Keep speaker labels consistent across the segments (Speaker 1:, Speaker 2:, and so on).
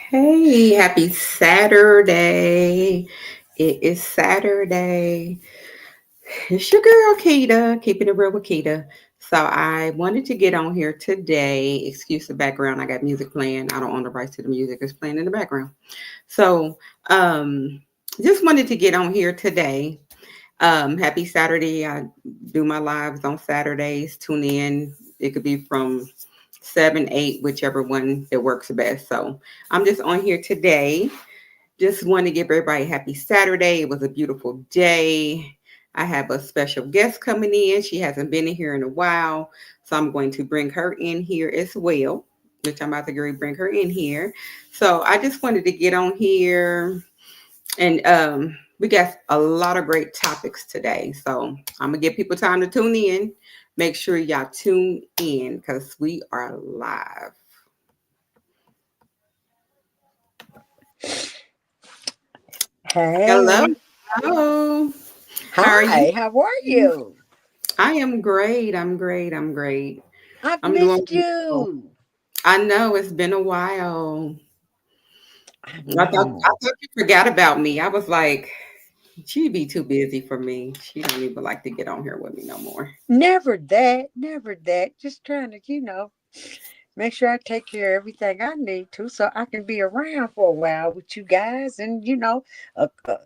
Speaker 1: Hey, happy Saturday. It is Saturday. It's your girl, Keita, keeping it real with Keita. So I wanted to get on here today. Excuse the background. I got music playing. I don't own the rights to the music. It's playing in the background. So just wanted to get on here today. Happy Saturday. I do my lives on Saturdays. Tune in. It could be from 7, 8, whichever one that works best. So I'm just on here today. Just want to give everybody a happy Saturday. It was a beautiful day. I have a special guest coming in. She hasn't been in here in a while. So I'm going to bring her in here as well, which I'm about to bring her in here. So I just wanted to get on here and we got a lot of great topics today. So I'm gonna give people time to tune in. Make sure y'all tune in because we are live. Hello.
Speaker 2: Hey,
Speaker 1: Hello. How are you?
Speaker 2: hi, how are you?
Speaker 1: I am great. I'm great. I'm great.
Speaker 2: I've
Speaker 1: I'm doing
Speaker 2: missed
Speaker 1: well.
Speaker 2: you.
Speaker 1: I know it's been a while.
Speaker 2: I
Speaker 1: I
Speaker 2: know.
Speaker 1: thought you forgot about me. I was like, she'd be too busy for me. She don't even like to get on here with me no more.
Speaker 2: Never that, never that. Just trying to, make sure I take care of everything I need to so I can be around for a while with you guys and, a, a,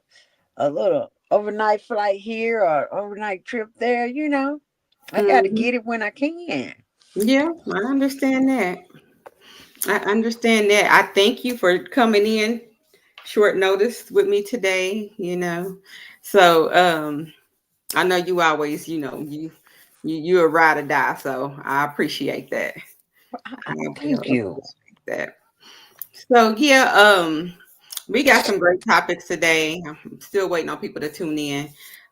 Speaker 2: a little overnight flight here or overnight trip there. I got to
Speaker 1: Hmm.
Speaker 2: get it when I can.
Speaker 1: Yeah, I understand that. I understand that. I thank you for coming in short notice with me today. So I know you always, you're a ride or die, so I appreciate that. I
Speaker 2: Thank you.
Speaker 1: appreciate that. So yeah, we got some great topics today. I'm still waiting on people to tune in.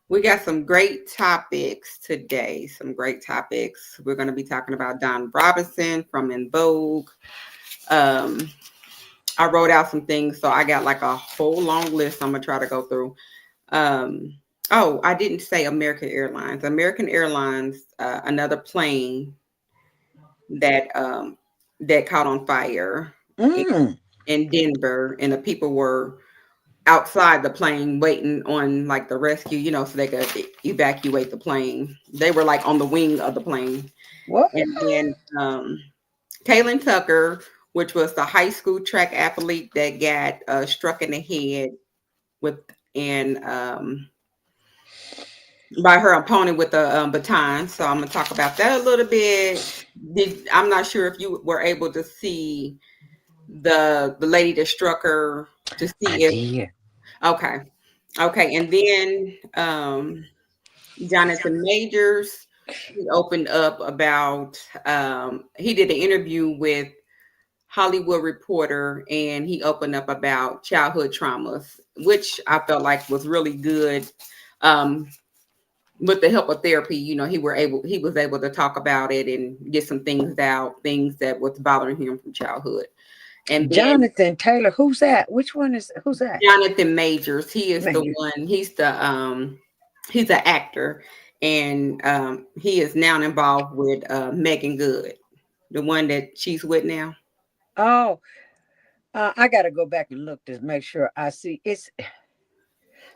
Speaker 1: We got some great topics today. Some great topics. We're going to be talking about Don Robinson from Envogue. Um, I wrote out some things, so I got like a whole long list I'm gonna try to go through. Um, oh, I didn't say American Airlines. American Airlines, another plane that caught on fire in,
Speaker 2: Mm,
Speaker 1: in Denver, and the people were outside the plane waiting on like the rescue, so they could evacuate the plane. They were like on the wing of the plane,
Speaker 2: what?
Speaker 1: and then Kaelen Tucker, which was the high school track athlete that got struck in the head with and by her opponent with a baton. So I'm gonna talk about that a little bit. I'm not sure if you were able to see the lady that struck her to
Speaker 2: I
Speaker 1: see if
Speaker 2: did.
Speaker 1: okay, okay, and then Jonathan Majors. He opened up about he did an interview with Hollywood Reporter, and he opened up about childhood traumas, which I felt like was really good. Um, with the help of therapy, he was able to talk about it and get some things out, things that was bothering him from childhood. And then
Speaker 2: Jonathan Taylor, who's that? Who's that?
Speaker 1: Jonathan Majors, he is
Speaker 2: Man,
Speaker 1: the one. He's an actor, and he is now involved with Megan Good, the one that she's with now.
Speaker 2: oh, I got to go back and look to make sure I see.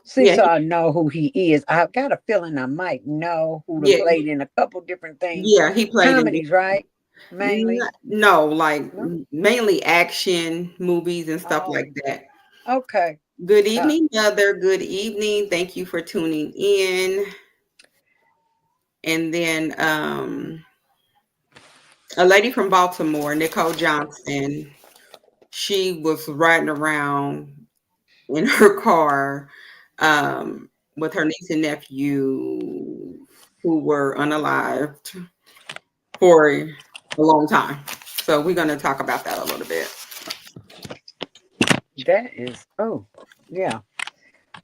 Speaker 2: See,
Speaker 1: Yeah,
Speaker 2: so I know who he is. I've got a feeling I might know who done
Speaker 1: yeah,
Speaker 2: played in a couple different things.
Speaker 1: yeah. He played in
Speaker 2: Comedies, right? Mainly.
Speaker 1: no, like
Speaker 2: No?
Speaker 1: mainly action movies and stuff
Speaker 2: Oh,
Speaker 1: like that.
Speaker 2: okay.
Speaker 1: Good
Speaker 2: Uh,
Speaker 1: evening, Mother. Good evening. Thank you for tuning in. And then a lady from Baltimore, Nicole Johnson, she was riding around in her car with her niece and nephew who were unalived for a long time. So we're going to talk about that a little bit.
Speaker 2: that is, oh, yeah.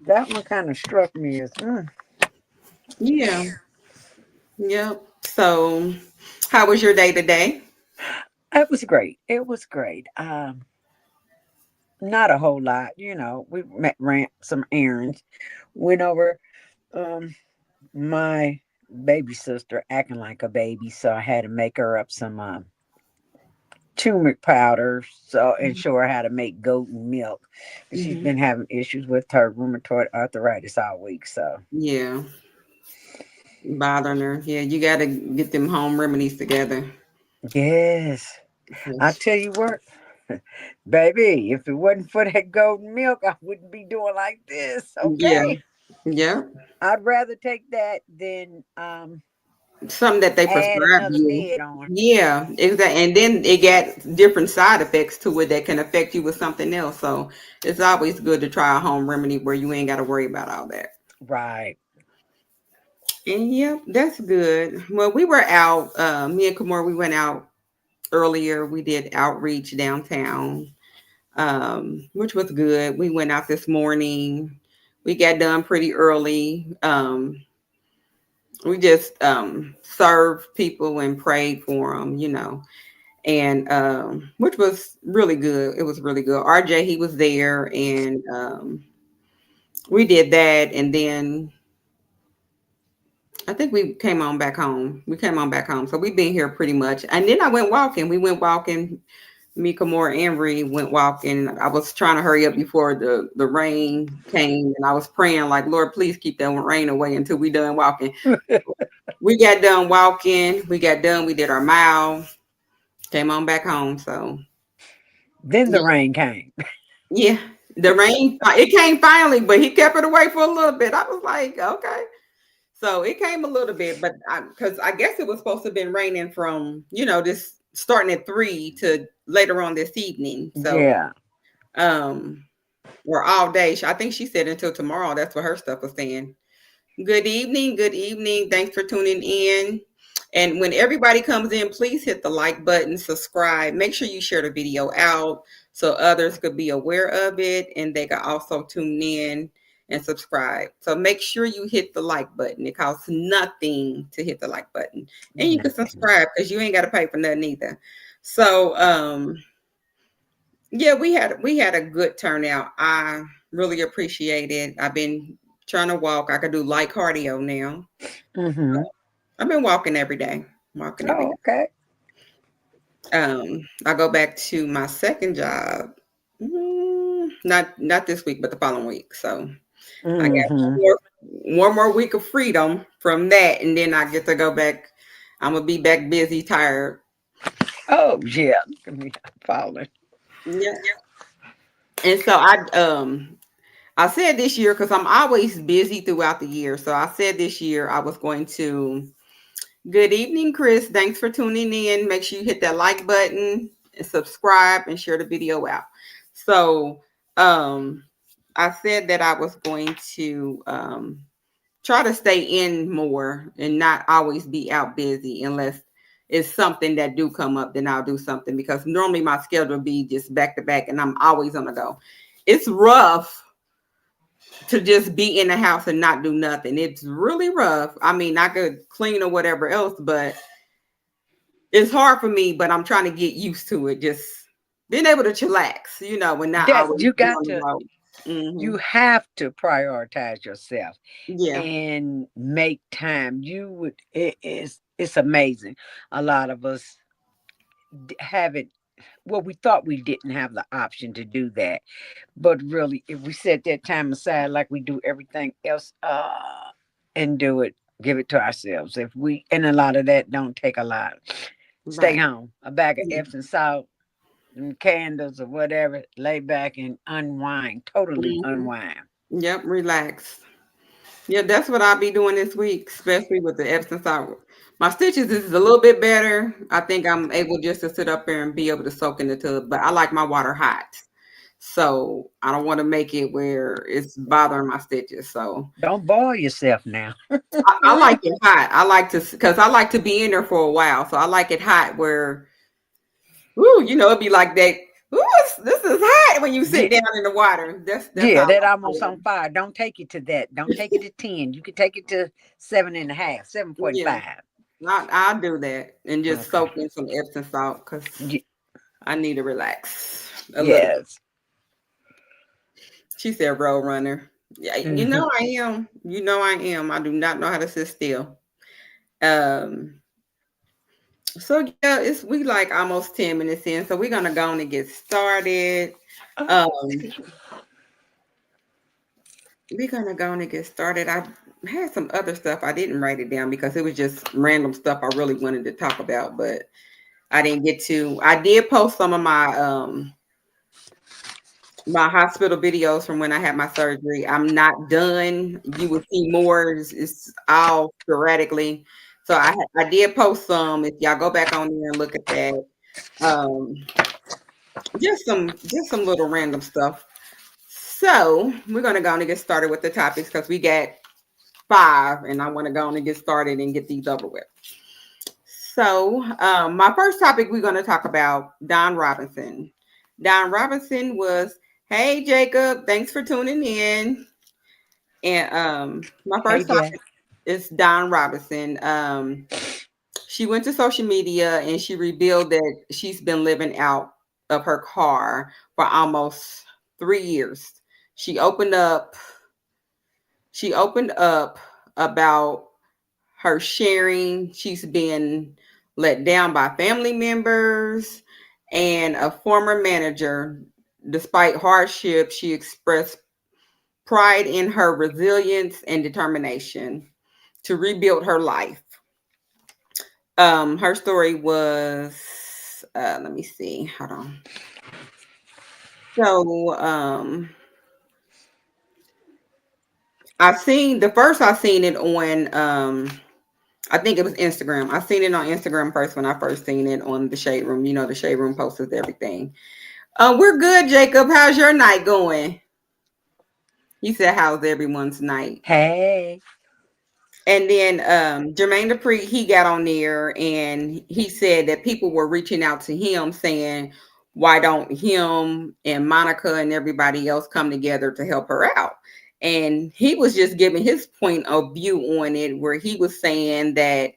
Speaker 2: That one kind of struck me as,
Speaker 1: Yeah. Yep. So, how was your day today?
Speaker 2: it was great. It was great. Not a whole lot, we ran some errands, went over, um, my baby sister acting like a baby, so I had to make her up some turmeric powder, so and show her how to make golden milk. But she's
Speaker 1: Mhm.
Speaker 2: been having issues with her rheumatoid arthritis all week. So
Speaker 1: Yeah, bothering her. Yeah, you got to get them home remedies together.
Speaker 2: yes, I
Speaker 1: 'Cause-
Speaker 2: tell you what, baby, if it wasn't for that golden milk, I wouldn't be doing like this.
Speaker 1: Yeah,
Speaker 2: Okay,
Speaker 1: yeah.
Speaker 2: I'd rather take that than
Speaker 1: Something that they
Speaker 2: add
Speaker 1: prescribe
Speaker 2: another
Speaker 1: you.
Speaker 2: bed on.
Speaker 1: Yeah, exactly. And then it got different side effects to it that can affect you with something else. So it's always good to try a home remedy where you ain't got to worry about all that.
Speaker 2: Right.
Speaker 1: And yeah, that's good. Well, we were out. Me and Kamor, we went out earlier. We did outreach downtown, which was good. We went out this morning. We got done pretty early. We just served people and prayed for them, and which was really good. It was really good. RJ, he was there, and we did that, and then I think we came on back home. We came on back home, so we've been here pretty much. And then I went walking. We went walking. Mika Moore and Ree went walking. I was trying to hurry up before the rain came, and I was praying like, Lord, please keep that rain away until we done walking. We got done walking. We got done. We did our mile. Came on back home. So
Speaker 2: Then the
Speaker 1: yeah,
Speaker 2: rain came.
Speaker 1: yeah. The rain it came finally, but he kept it away for a little bit. I was like, okay. So it came a little bit, but because I guess it was supposed to have been raining from this starting at 3 to later on this evening. So
Speaker 2: Yeah.
Speaker 1: um or all day. I think she said until tomorrow. That's what her stuff was saying. Good evening. Good evening. Thanks for tuning in. And when everybody comes in, please hit the like button, subscribe. Make sure you share the video out so others could be aware of it and they can also tune in and subscribe. So make sure you hit the like button. It costs nothing to hit the like button. And you can
Speaker 2: Nothing.
Speaker 1: subscribe because you ain't got to pay for nothing either. So yeah, we had a good turnout. I really appreciate it. I've been trying to walk. I could do light cardio now.
Speaker 2: Mm-hmm.
Speaker 1: I've been walking every day. Walking every
Speaker 2: Oh,
Speaker 1: day.
Speaker 2: okay.
Speaker 1: I go back to my second job. Not this week, but the following week. So I got
Speaker 2: Mm-hmm.
Speaker 1: one more week of freedom from that, and then I get to go back. I'm gonna be back busy, tired.
Speaker 2: Oh, yeah. Look at me falling.
Speaker 1: Yeah. And so I said this year because I'm always busy throughout the year. So I said this year I was going to. Good evening, Chris. Thanks for tuning in. Make sure you hit that like button and subscribe and share the video out. So um, I said that I was going to try to stay in more and not always be out busy unless it's something that do come up, then I'll do something because normally my schedule be just back to back and I'm always on the go. It's rough to just be in the house and not do nothing. It's really rough. I mean, I could clean or whatever else, but it's hard for me. But I'm trying to get used to it. Just being able to chillax, and not
Speaker 2: That
Speaker 1: always
Speaker 2: you
Speaker 1: be
Speaker 2: got
Speaker 1: on the
Speaker 2: to,
Speaker 1: road.
Speaker 2: you
Speaker 1: Hmm.
Speaker 2: have to prioritize yourself
Speaker 1: Yeah,
Speaker 2: and make time. You would, it's amazing. A lot of us haven't, well, we thought we didn't have the option to do that. But really, if we set that time aside like we do everything else, and do it, give it to ourselves. If we, and a lot of that don't take a lot. Stay
Speaker 1: right.
Speaker 2: home, a bag of
Speaker 1: Yeah.
Speaker 2: Epsom salt, and candles or whatever, lay back and unwind, totally
Speaker 1: Hmm.
Speaker 2: unwind.
Speaker 1: Yep, relax. Yeah, that's what I'll be doing this week, especially with the Epsom salt. My stitches is a little bit better. I think I'm able just to sit up there and be able to soak in the tub, but I like my water hot. So I don't want to make it where it's bothering my stitches. So
Speaker 2: Don't boil yourself now.
Speaker 1: I like it hot. I like to because I like to be in there for a while. So I like it hot where, ooh, it'd be like that. Ooh, this is hot when you
Speaker 2: Yeah,
Speaker 1: sit down in the water. That's how
Speaker 2: yeah,
Speaker 1: I
Speaker 2: that
Speaker 1: like
Speaker 2: almost
Speaker 1: it.
Speaker 2: on fire. Don't take it to that. Don't take it to 10. You can take it to seven and a half,
Speaker 1: Yeah,
Speaker 2: 7.5.
Speaker 1: I'll do that and just
Speaker 2: Okay.
Speaker 1: soak in some Epsom salt because
Speaker 2: Ye-
Speaker 1: I need to relax a little bit.
Speaker 2: yes.
Speaker 1: She said, "Road runner." Yeah,
Speaker 2: Hmm.
Speaker 1: I am. I am. I do not know how to sit still. Um, So yeah, it's we like almost 10 minutes in, so we're gonna go on and get started.
Speaker 2: Oh,
Speaker 1: Um, we're gonna go on and get started. I had some other stuff I didn't write it down because it was just random stuff I really wanted to talk about, but I didn't get to. I did post some of my hospital videos from when I had my surgery. I'm not done. You will see more. It's all sporadically. So I did post some. If y'all go back on there and look at that, um, just some little random stuff. So we're gonna go on and get started with the topics because we got five, and I want to go on and get started and get these over with. So my first topic we're gonna talk about Don Robinson. Don Robinson was, hey Jacob, thanks for tuning in. And my
Speaker 2: hey
Speaker 1: first
Speaker 2: there.
Speaker 1: topic is Don Robinson. She went to social media and she revealed that she's been living out of her car for almost 3 years. She opened up. She opened up about her sharing. She's been let down by family members and a former manager. Despite hardship, she expressed pride in her resilience and determination to rebuild her life. Her story was, let me see, hold on. So, I seen it on, I think it was Instagram. I seen it on Instagram first when I first seen it on the Shade Room. You know, the Shade Room posts everything. We're good, Jacob. How's your night going? He said, how's everyone's night?
Speaker 2: Hey.
Speaker 1: And then Jermaine Dupri, he got on there and he said that people were reaching out to him saying, why don't him and Monica and everybody else come together to help her out? And he was just giving his point of view on it, where he was saying that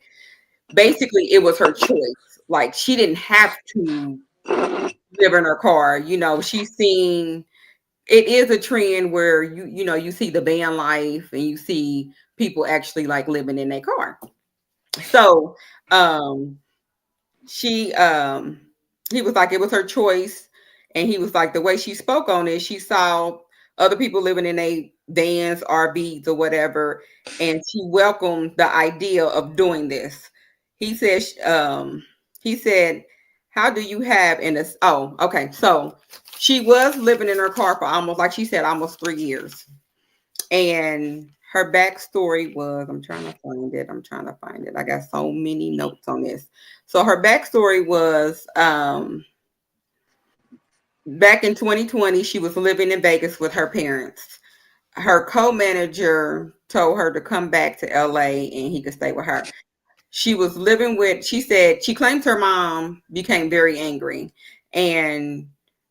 Speaker 1: basically it was her choice. Like she didn't have to live in her car. You know, she's seen, it is a trend where you see the van life and you see people actually like living in their car. So um she he was like it was her choice, and he was like the way she spoke on it, she saw other people living in a vans, RVs or whatever, and she welcomed the idea of doing this. He said he said, how do you have in this, oh okay, so she was living in her car for almost, like she said, almost 3 years. And her backstory was, I'm trying to find it. I'm trying to find it. I got so many notes on this. So her backstory was back in 2020, she was living in Vegas with her parents. Her co-manager told her to come back to LA and he could stay with her. She was living with, she said, she claims her mom became very angry, and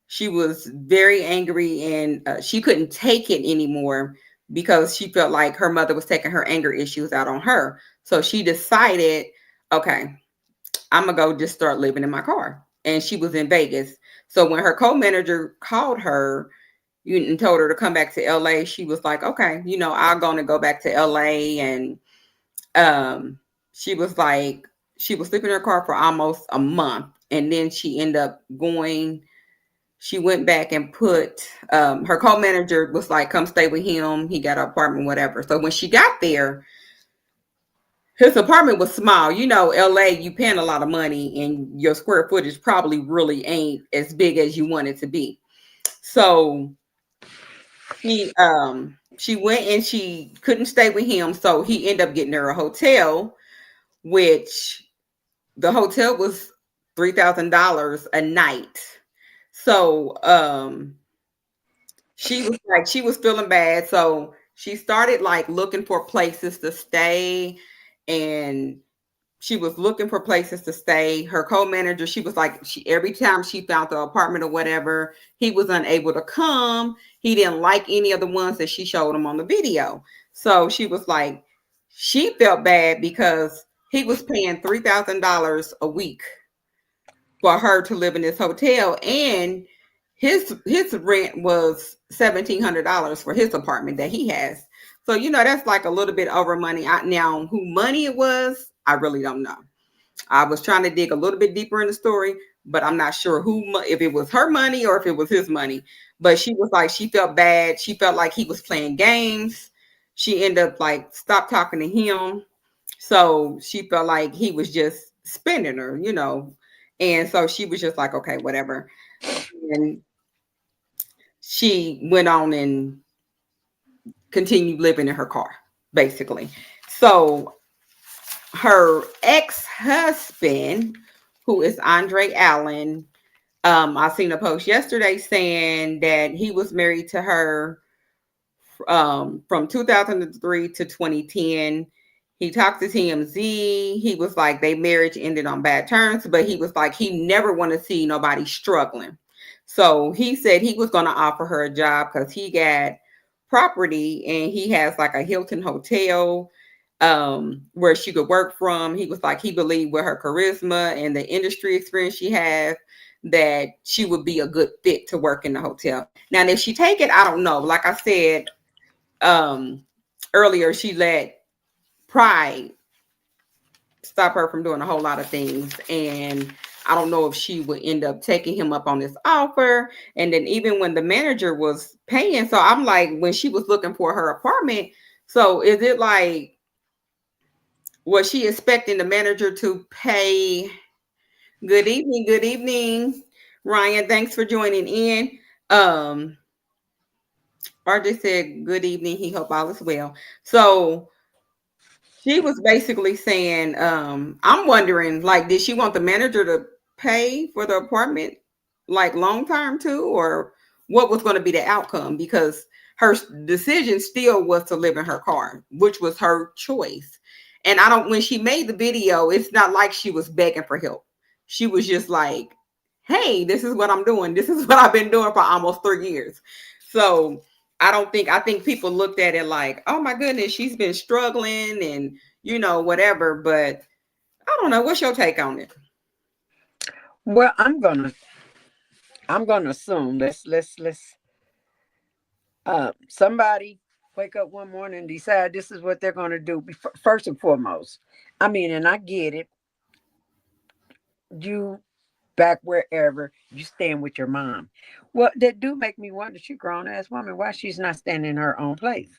Speaker 1: she was very angry, and she couldn't take it anymore because she felt like her mother was taking her anger issues out on her. So she decided, okay, I'm gonna go just start living in my car. And she was in Vegas. So when her co-manager called her and told her to come back to LA, she was like, okay, I'm gonna go back to LA. And um she was like, she was sleeping in her car for almost a month, and then she ended up going, she went back and put her co-manager was like, come stay with him, he got an apartment, whatever. So when she got there, his apartment was small. LA, you paying a lot of money and your square footage probably really ain't as big as you want it to be. So she went and she couldn't stay with him, so he ended up getting her a hotel, which the hotel was $3,000 a night. So she was feeling bad. So she started like looking for places to stay, and she was looking for places to stay. Her co-manager, she was like, she every time she found the apartment or whatever, he was unable to come. He didn't like any of the ones that she showed him on the video. So she was like, she felt bad because he was paying $3,000 a week for her to live in this hotel, and his rent was $1,700 for his apartment that he has. So that's like a little bit over money. Now, who money it was, I really don't know. I was trying to dig a little bit deeper in the story, but I'm not sure if it was her money or if it was his money. But she was like, she felt bad. She felt like he was playing games. She ended up like stopped talking to him. So she felt like he was just spending her, you know. And so she was just like, okay, whatever. And she went on and continued living in her car, basically. So her ex-husband, who is Andre Allen, I seen a post yesterday saying that he was married to her from 2003 to 2010. He talked to TMZ. He was like, they marriage ended on bad terms, but he was like, he never want to see nobody struggling. So he said he was going to offer her a job because he got property and he has like a Hilton hotel where she could work from. He was like, he believed with her charisma and the industry experience she has that she would be a good fit to work in the hotel. Now, if she take it, I don't know. Like I said, um earlier, she let pride stop her from doing a whole lot of things, and I don't know if she would end up taking him up on this offer. And then even when the manager was paying, so I'm like, when she was looking for her apartment, so is it like, was she expecting the manager to pay? Good evening, Ryan, thanks for joining in. um RJ said good evening, he hope all is well. So she was basically saying, I'm wondering, like, did she want the manager to pay for the apartment, like long term too, or what was going to be the outcome? Because her decision still was to live in her car, which was her choice. And I don't, when she made the video, it's not like she was begging for help. She was just like, hey, this is what I'm doing. This is what I've been doing for almost 3 years. So I think people looked at it like, oh my goodness, she's been struggling and, you know, whatever. But I don't know. What's your take on it?
Speaker 2: Well, I'm gonna assume let's somebody wake up one morning and decide this is what they're gonna do. First and foremost, I mean, and I get it. You back wherever you stand with your mom. Well, that do make me wonder. She grown ass woman, why she's not standing in her own place.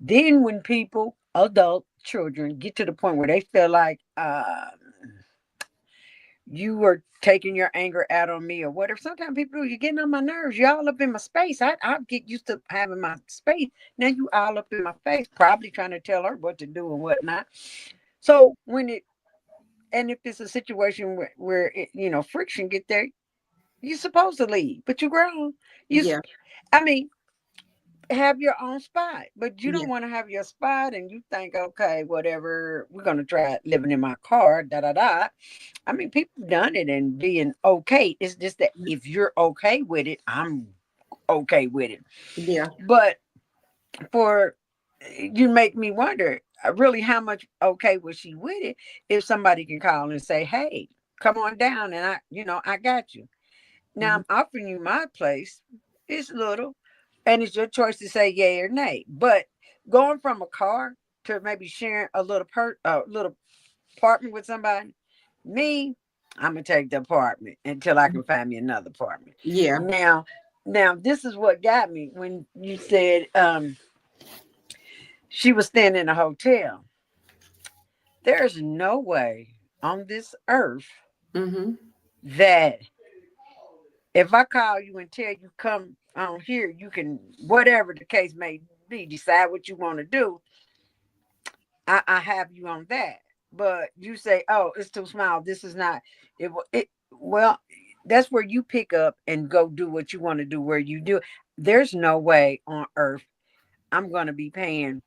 Speaker 2: Then when people, adult children, get to the point where they feel like you were taking your anger out on me or whatever. Sometimes people do, you're getting on my nerves. You're all up in my space. I get used to having my space. Now you all up in my face, probably trying to tell her what to do and whatnot. So when it, and if it's a situation where it, friction get there, you're supposed to leave, but you grown. You,
Speaker 1: Yeah,
Speaker 2: I mean, have your own spot, but you
Speaker 1: yeah,
Speaker 2: don't want to have your spot and you think, okay, whatever, we're gonna try living in my car, da da da. I mean, people done it and being okay. It's just that if you're okay with it, I'm okay with it.
Speaker 1: yeah,
Speaker 2: But for you make me wonder really how much okay was she with it if somebody can call and say, hey, come on down and I got you. Now
Speaker 1: mhm,
Speaker 2: I'm offering you my place. It's little, and it's your choice to say yay or nay. But going from a car to maybe sharing a little apartment with somebody, me, I'm gonna take the apartment until I
Speaker 1: mhm.
Speaker 2: can find me another apartment.
Speaker 1: Yeah,
Speaker 2: Now, now this is what got me when you said she was staying in a hotel. There's no way on this earth
Speaker 1: hmm,
Speaker 2: that if I call you and tell you come on here, you can, whatever the case may be, decide what you want to do. I have you on that. But you say, oh, it's too small. This is not it. Well, that's where you pick up and go do what you want to do. Where you do. There's no way on earth I'm gonna be paying.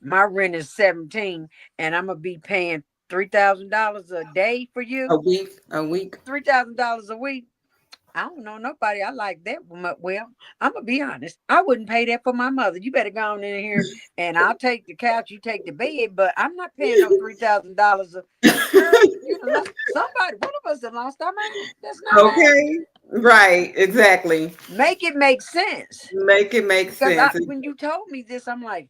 Speaker 2: My rent is 17, and I'm gonna be paying $3,000 a day for
Speaker 1: a
Speaker 2: you.
Speaker 1: week, a week.
Speaker 2: $3,000 a week. I don't know nobody I like that much. Well, I'm gonna be honest. I wouldn't pay that for my mother. You better go on in here and I'll take the couch, you take the bed, but I'm not paying no $3,000. Girl, you know, somebody, one of us that lost our mind. That's not happening.
Speaker 1: Okay, right, exactly.
Speaker 2: Make it make sense.
Speaker 1: Make it make
Speaker 2: Because
Speaker 1: sense.
Speaker 2: when you told me this, I'm like,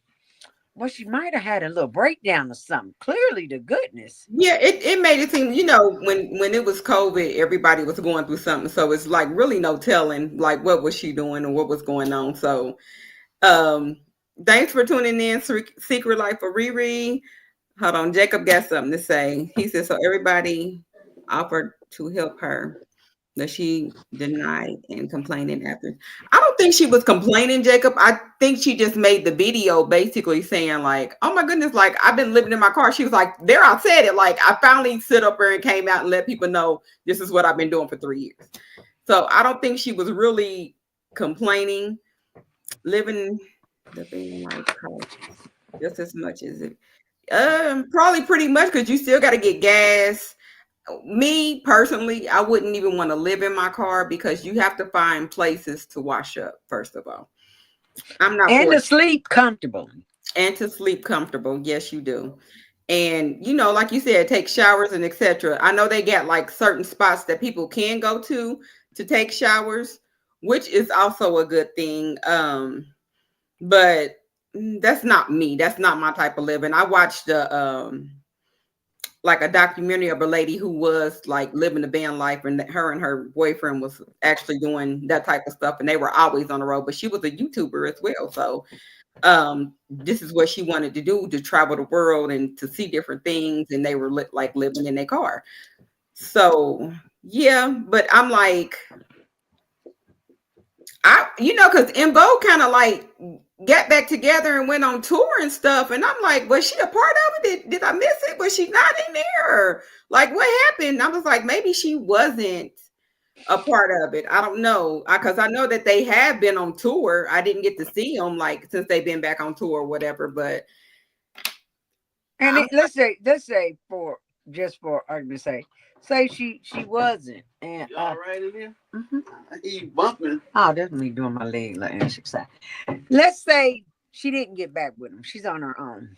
Speaker 2: Well, she might have had a little breakdown or something. Clearly, the goodness.
Speaker 1: Yeah, it made it seem, when it was COVID, everybody was going through something. So it's like really no telling like what was she doing or what was going on. So um thanks for tuning in, Secret Life of Riri. Hold on, Jacob got something to say. He said so everybody offered to help her, that she denied and complaining after. I don't think she was complaining, Jacob. I think she just made the video basically saying like, "Oh my goodness, like I've been living in my car." She was like, "There, I said it. Like I finally sit up there and came out and let people know this is what I've been doing for 3 years." So I don't think she was really complaining. Living the being life costs just as much as it. Probably pretty much because you still got to get gas. Me personally, I wouldn't even want to live in my car because you have to find places to wash up, first of all. I'm not
Speaker 2: And
Speaker 1: for
Speaker 2: to
Speaker 1: it.
Speaker 2: sleep comfortably.
Speaker 1: And to sleep comfortable. Yes, you do. And like you said, take showers and etc. I know they got like certain spots that people can go to take showers, which is also a good thing. But that's not me. That's not my type of living. I watched the like a documentary of a lady who was like living the band life, and her and her boyfriend was actually doing that type of stuff, and they were always on the road. But she was a YouTuber as well, so this is what she wanted to do, to travel the world and to see different things, and they were like living in their car. So yeah, but I'm like, because Envogue kind of like got back together and went on tour and stuff. And I'm like, was she a part of it? Did I miss it? Was she not in there? Like, what happened? I was like, maybe she wasn't a part of it. I don't know. Because I know that they have been on tour. I didn't get to see them like since they've been back on tour or whatever. But
Speaker 2: And
Speaker 1: I'm,
Speaker 2: let's say for just for argument's sake, say she wasn't. And
Speaker 3: You all right in here?
Speaker 2: mhm.
Speaker 3: I hear you bumping.
Speaker 2: Oh, that's me doing my leg like exercise. Let's say she didn't get back with him. She's on her own.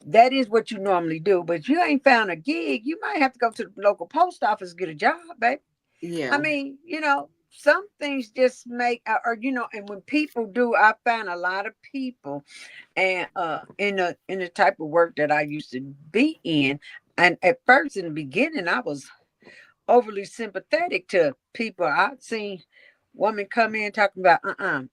Speaker 2: That is what you normally do. But if you ain't found a gig, you might have to go to the local post office and get a job, baby. I
Speaker 1: yeah,
Speaker 2: mean, some things just make, or and when people do, I find a lot of people, and in the type of work that I used to be in, and at first in the beginning, I was overly sympathetic to people. I've seen women come in talking about,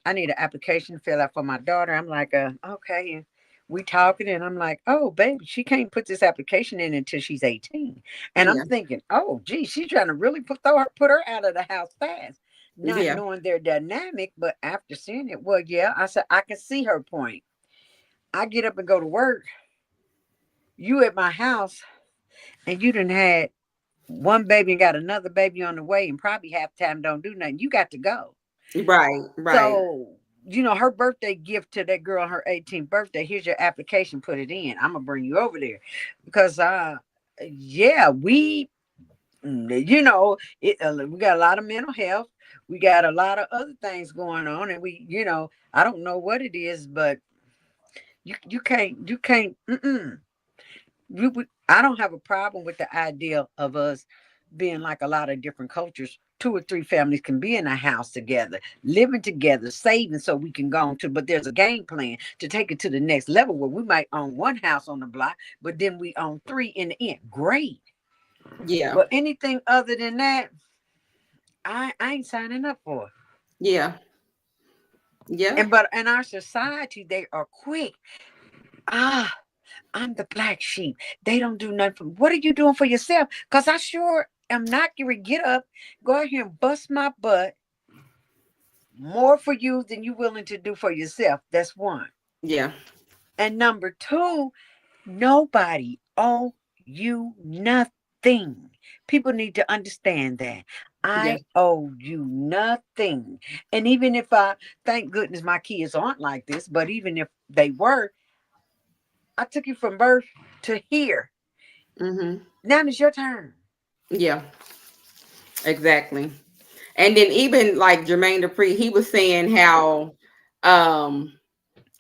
Speaker 2: I need an application to fill out for my daughter. I'm like, okay. And we talking, and I'm like, oh, baby, she can't put this application in until she's 18. And I'm
Speaker 1: yeah,
Speaker 2: thinking, oh, gee, she's trying to really put her out of the house fast, not
Speaker 1: yeah,
Speaker 2: knowing their dynamic. But after seeing it, well, yeah, I said, I can see her point. I get up and go to work. You at my house, and you done had one baby and got another baby on the way, and probably half the time don't do nothing. You got to go.
Speaker 1: right, right,
Speaker 2: So, her birthday gift to that girl on her 18th birthday, here's your application, put it in. I'm gonna bring you over there. Because yeah, we got a lot of mental health. We got a lot of other things going on, and I don't know what it is, but you can't. I don't have a problem with the idea of us being like a lot of different cultures. Two or three families can be in a house together, living together, saving so we can go on to. But there's a game plan to take it to the next level where we might own one house on the block, but then we own three in the end. Great.
Speaker 1: yeah,
Speaker 2: But anything other than that, I ain't signing up for.
Speaker 1: yeah, yeah,
Speaker 2: And but in our society, they are quick. Ah, I'm the black sheep. They don't do nothing for me. What are you doing for yourself? Because I sure am not going to get up, go out here and bust my butt more for you than you willing to do for yourself. That's one.
Speaker 1: yeah,
Speaker 2: And number two, nobody owe you nothing. People need to understand that.
Speaker 1: yeah,
Speaker 2: I owe you nothing. And even if thank goodness my kids aren't like this, but even if they were, I took you from birth to here.
Speaker 1: mm-hmm,
Speaker 2: Now it's your turn.
Speaker 1: yeah, exactly. And then even like Jermaine Dupri, he was saying how um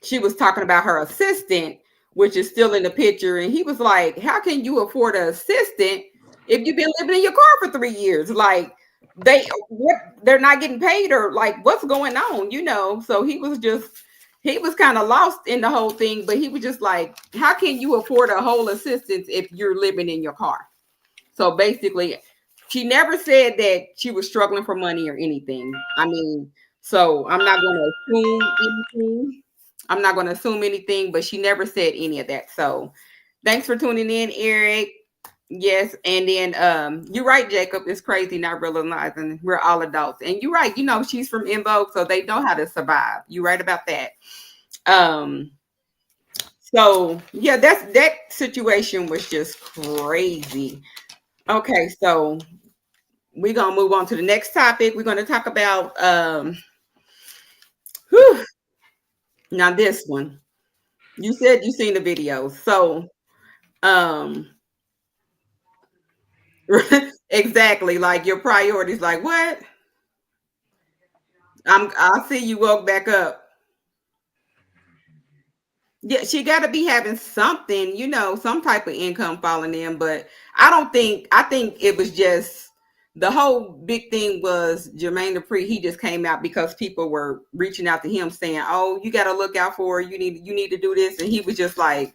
Speaker 1: she was talking about her assistant, which is still in the picture, and he was like, "How can you afford an assistant if you've been living in your car for 3 years? Like they're not getting paid, or like what's going on?" So he was kind of lost in the whole thing, but he was just like, how can you afford a whole assistance if you're living in your car? So basically, she never said that she was struggling for money or anything. I mean, so I'm not going to assume anything. I'm not going to assume anything, but she never said any of that. So thanks for tuning in, Eric. Yes, and then you're right, Jacob. It's crazy not realizing we're all adults. And you're right, she's from Envogue, so they know how to survive. You're right about that. Um, so yeah, that situation was just crazy. Okay, so we're gonna move on to the next topic. We're gonna talk about whew, now this one. You said you seen the video. So um exactly, like your priorities, like what? I see you woke back up. Yeah, she got to be having something, some type of income falling in. But I think it was just the whole big thing was Jermaine Dupri. He just came out because people were reaching out to him saying, "Oh, you got to look out for her. You need to do this," and he was just like,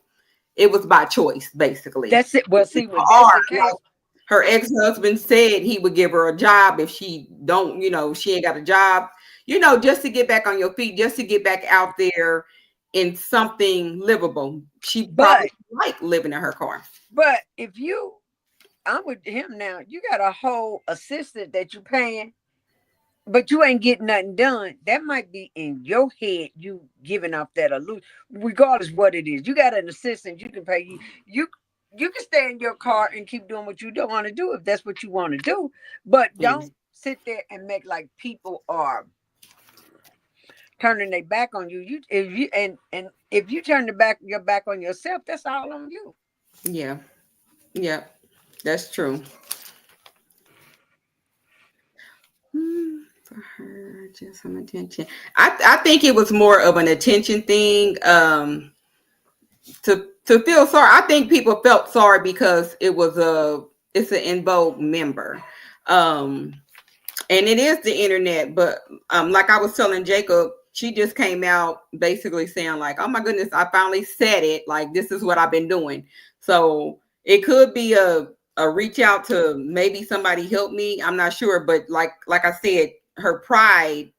Speaker 1: it was by choice, basically.
Speaker 2: That's it. Well, see, when
Speaker 1: Or
Speaker 2: that's the
Speaker 1: like
Speaker 2: case,
Speaker 1: her ex-husband said he would give her a job if she don't, she ain't got a job, just to get back on your feet, just to get back out there in something livable. She probably
Speaker 2: but
Speaker 1: like living in her car.
Speaker 2: if you, I'm with him now. You got a whole assistant that you paying, but you ain't getting nothing done. That might be in your head. You giving off that illusion, regardless what it is. You got an assistant. You can pay you. You can stay in your car and keep doing what you don't want to do if that's what you want to do. But
Speaker 1: Mm,
Speaker 2: don't sit there and make like people are turning their back on you. You if you and if you turn your back on yourself, that's all on you.
Speaker 1: yeah, yeah, that's true. For her, just some attention. I think it was more of an attention thing. To feel sorry. I think people felt sorry because it's an In Vogue member. Um, and it is the internet, but like I was telling Jacob, she just came out basically saying like, "Oh my goodness, I finally said it. Like this is what I've been doing." So it could be a reach out to maybe somebody help me. I'm not sure, but like I said, her pride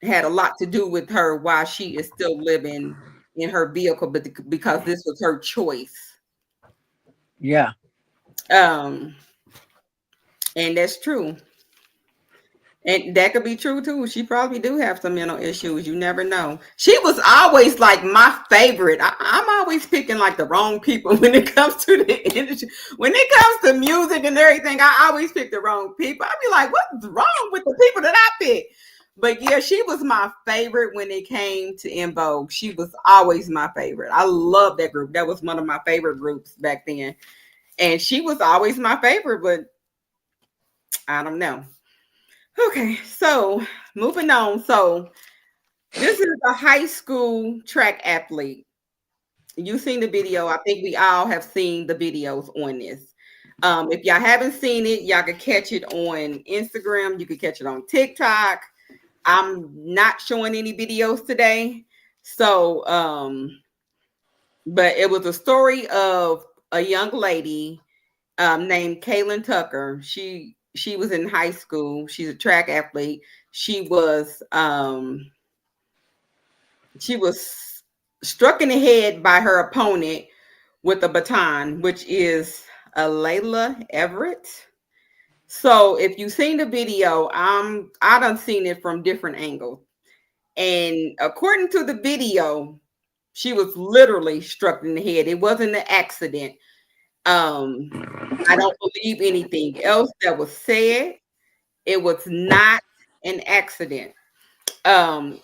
Speaker 1: had a lot to do with her while she is still living in her vehicle, but because this was her choice.
Speaker 2: Yeah.
Speaker 1: Um, and that's true. And that could be true too. She probably do have some mental issues. You never know. She was always like my favorite. I'm always picking like the wrong people when it comes to the industry. When it comes to music and everything, I always pick the wrong people. I'd be like, what's wrong with the people that I pick? But yeah, she was my favorite when it came to In Vogue. She was always my favorite. I love that group. That was one of my favorite groups back then. And she was always my favorite, but I don't know. Okay, so moving on. So this is a high school track athlete. You've seen the video. I think we all have seen the videos on this. If y'all haven't seen it, y'all can catch it on Instagram. You can catch it on TikTok. I'm not showing any videos today. So, but it was a story of a young lady named Kaelen Tucker. She was in high school. She's a track athlete. She was um, she was struck in the head by her opponent with a baton, which is a Layla Everett. So if you've seen the video, I done seen it from different angles. And according to the video, she was literally struck in the head. It wasn't an accident. Um, I don't believe anything else that was said. It was not an accident. Um,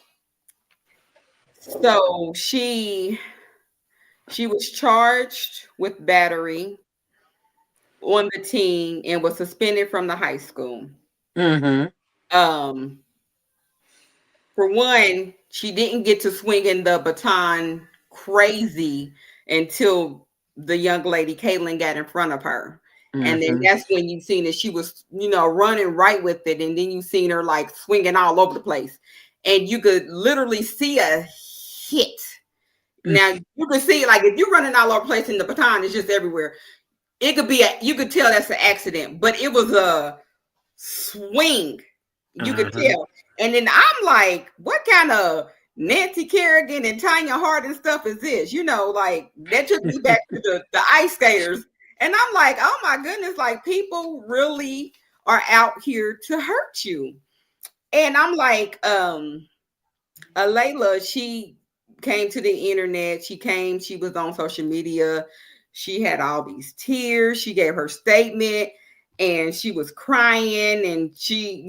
Speaker 1: so she was charged with battery on the team and was suspended from the high school.
Speaker 2: Mm-hmm.
Speaker 1: Um, for one, she didn't get to swinging the baton crazy until the young lady Caitlin got in front of her. And then
Speaker 2: Mm-hmm.
Speaker 1: that's when you seen that she was, running right with it. And then you seen her like swinging all over the place. And you could literally see a hit.
Speaker 2: Mm.
Speaker 1: Now you can see, like, if you're running all over the place and the baton is just everywhere, it could be you could tell that's an accident, but it was a swing. You could
Speaker 2: Uh-huh.
Speaker 1: tell. And then I'm like, what kind of Nancy Kerrigan and Tanya Harding stuff is this? Like that took me back to the ice skaters. And I'm like, oh my goodness, like people really are out here to hurt you. And I'm like, Layla, she came to the internet. She was on social media. She had all these tears. She gave her statement and she was crying. And she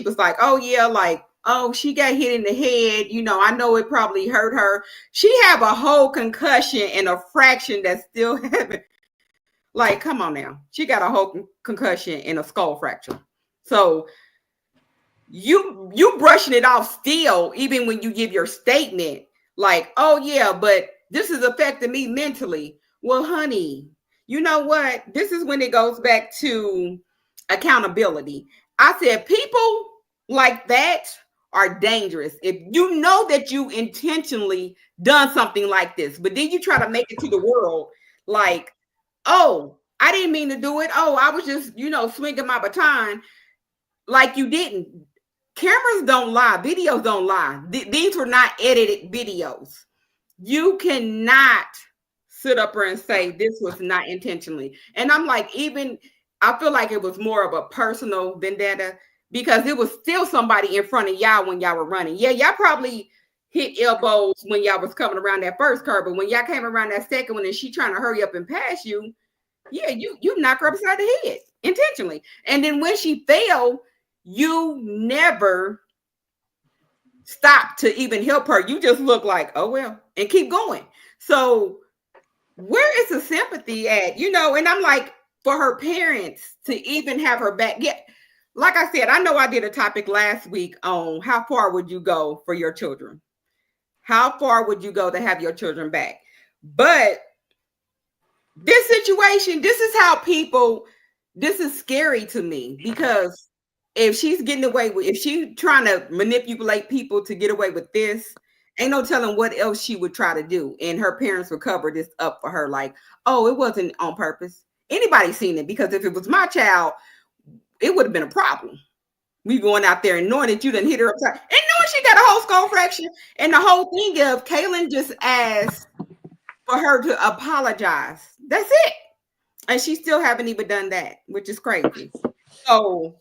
Speaker 1: was like, oh, yeah, like, oh, she got hit in the head. I know it probably hurt her. She have a whole concussion and a fraction that's still having. Like, come on now. She got a whole concussion and a skull fracture. So you brushing it off still, even when you give your statement, like, oh yeah, but this is affecting me mentally. Well, honey, you know what? This is when it goes back to accountability. I said people like that are dangerous. If you know that you intentionally done something like this, but then you try to make it to the world like, oh, I didn't mean to do it. Oh, I was just, swinging my baton. Like you didn't. Cameras don't lie. Videos don't lie. These were not edited videos. You cannot sit up there and say this was not intentionally. And I'm like, I feel like it was more of a personal vendetta because it was still somebody in front of y'all when y'all were running. Yeah, y'all probably hit elbows when y'all was coming around that first curve, but when y'all came around that second one and she trying to hurry up and pass you, yeah, you knock her upside the head intentionally. And then when she fell, you never stop to even help her. You just look like, oh well, and keep going. So where is the sympathy at? And I'm like, for her parents to even have her back. Yeah, like I said, I know I did a topic last week on how far would you go for your children? How far would you go to have your children back? But this situation, this is scary to me because if she's getting away with, if she's trying to manipulate people to get away with this, ain't no telling what else she would try to do. And her parents would cover this up for her, like, oh, it wasn't on purpose. Anybody seen it? Because if it was my child, it would have been a problem. We going out there and knowing that you didn't hit her upside and knowing she got a whole skull fracture. And the whole thing of Kaelen just asked for her to apologize. That's it. And she still haven't even done that, which is crazy. So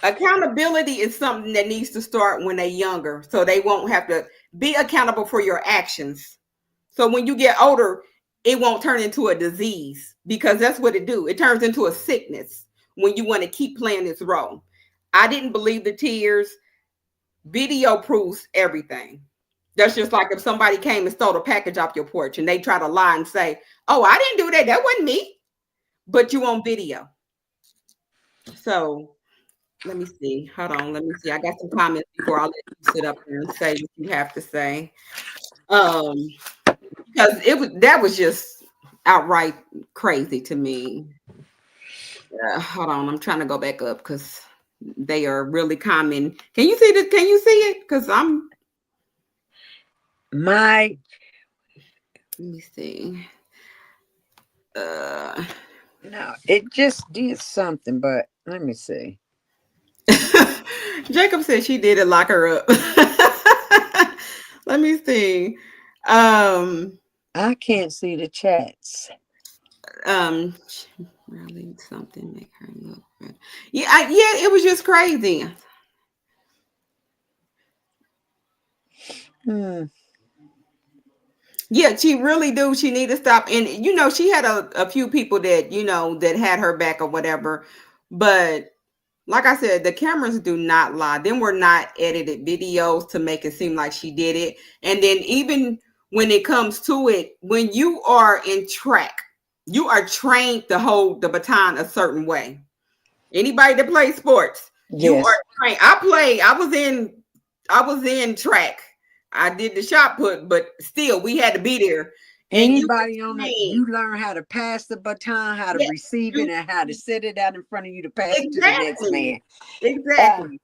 Speaker 1: accountability is something that needs to start when they're younger, so they won't have to be accountable for your actions. So when you get older, it won't turn into a disease because that's what it do. It turns into a sickness when you want to keep playing this role. I didn't believe the tears. Video proves everything. That's just like if somebody came and stole a package off your porch and they try to lie and say, oh, I didn't do that. That wasn't me. But you on video. So let me see. Hold on. Let me see. I got some comments before I'll let you sit up here and say what you have to say. Because that was just outright crazy to me. Hold on. I'm trying to go back up because they are really commenting. Can you see this? Can you see it? Because let me see.
Speaker 2: No, it just did something, but let me see.
Speaker 1: Jacob said she did it, lock her up. Let me see.
Speaker 2: I can't see the chats.
Speaker 1: Really something make her look good. Yeah, it was just crazy. Yeah, she really do. She need to stop. And she had a few people that that had her back or whatever. But like I said, the cameras do not lie. Them were not edited videos to make it seem like she did it. And then even when it comes to it, when you are in track, you are trained to hold the baton a certain way. Anybody that plays sports, you
Speaker 2: Yes.
Speaker 1: are trained. I was in track. I did the shot put, but still we had to be there. And you
Speaker 2: Anybody
Speaker 1: were
Speaker 2: on it,
Speaker 1: trained.
Speaker 2: you learn how to pass the baton, how to
Speaker 1: Yes,
Speaker 2: receive it,
Speaker 1: you
Speaker 2: and how to set it out in front of you to pass it to the next
Speaker 1: exactly.
Speaker 2: man.
Speaker 1: Exactly.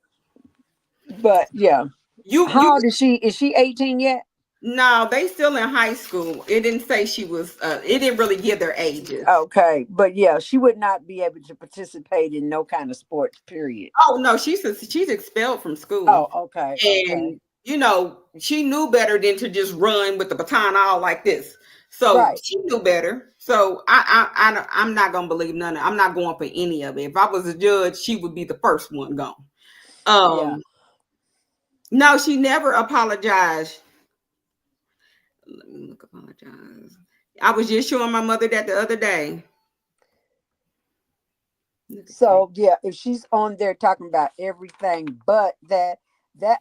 Speaker 2: But yeah.
Speaker 1: You
Speaker 2: How old is she? Is she 18 yet?
Speaker 1: No, they still in high school. It didn't say she was. It didn't really give their ages.
Speaker 2: Okay, but yeah, she would not be able to participate in no kind of sports. Period.
Speaker 1: Oh no, she's expelled from school,
Speaker 2: Oh, okay, okay,
Speaker 1: and she knew better than to just run with the baton all like this. So
Speaker 2: right.
Speaker 1: she knew better. So I'm not gonna believe none of. I'm not going for any of it. If I was a judge, she would be the first one gone.
Speaker 2: Yeah.
Speaker 1: Um, no, she never apologized. Let me look. Apologize. I was just showing my mother that the other day. Look at Chris.
Speaker 2: So yeah, if she's on there talking about everything but that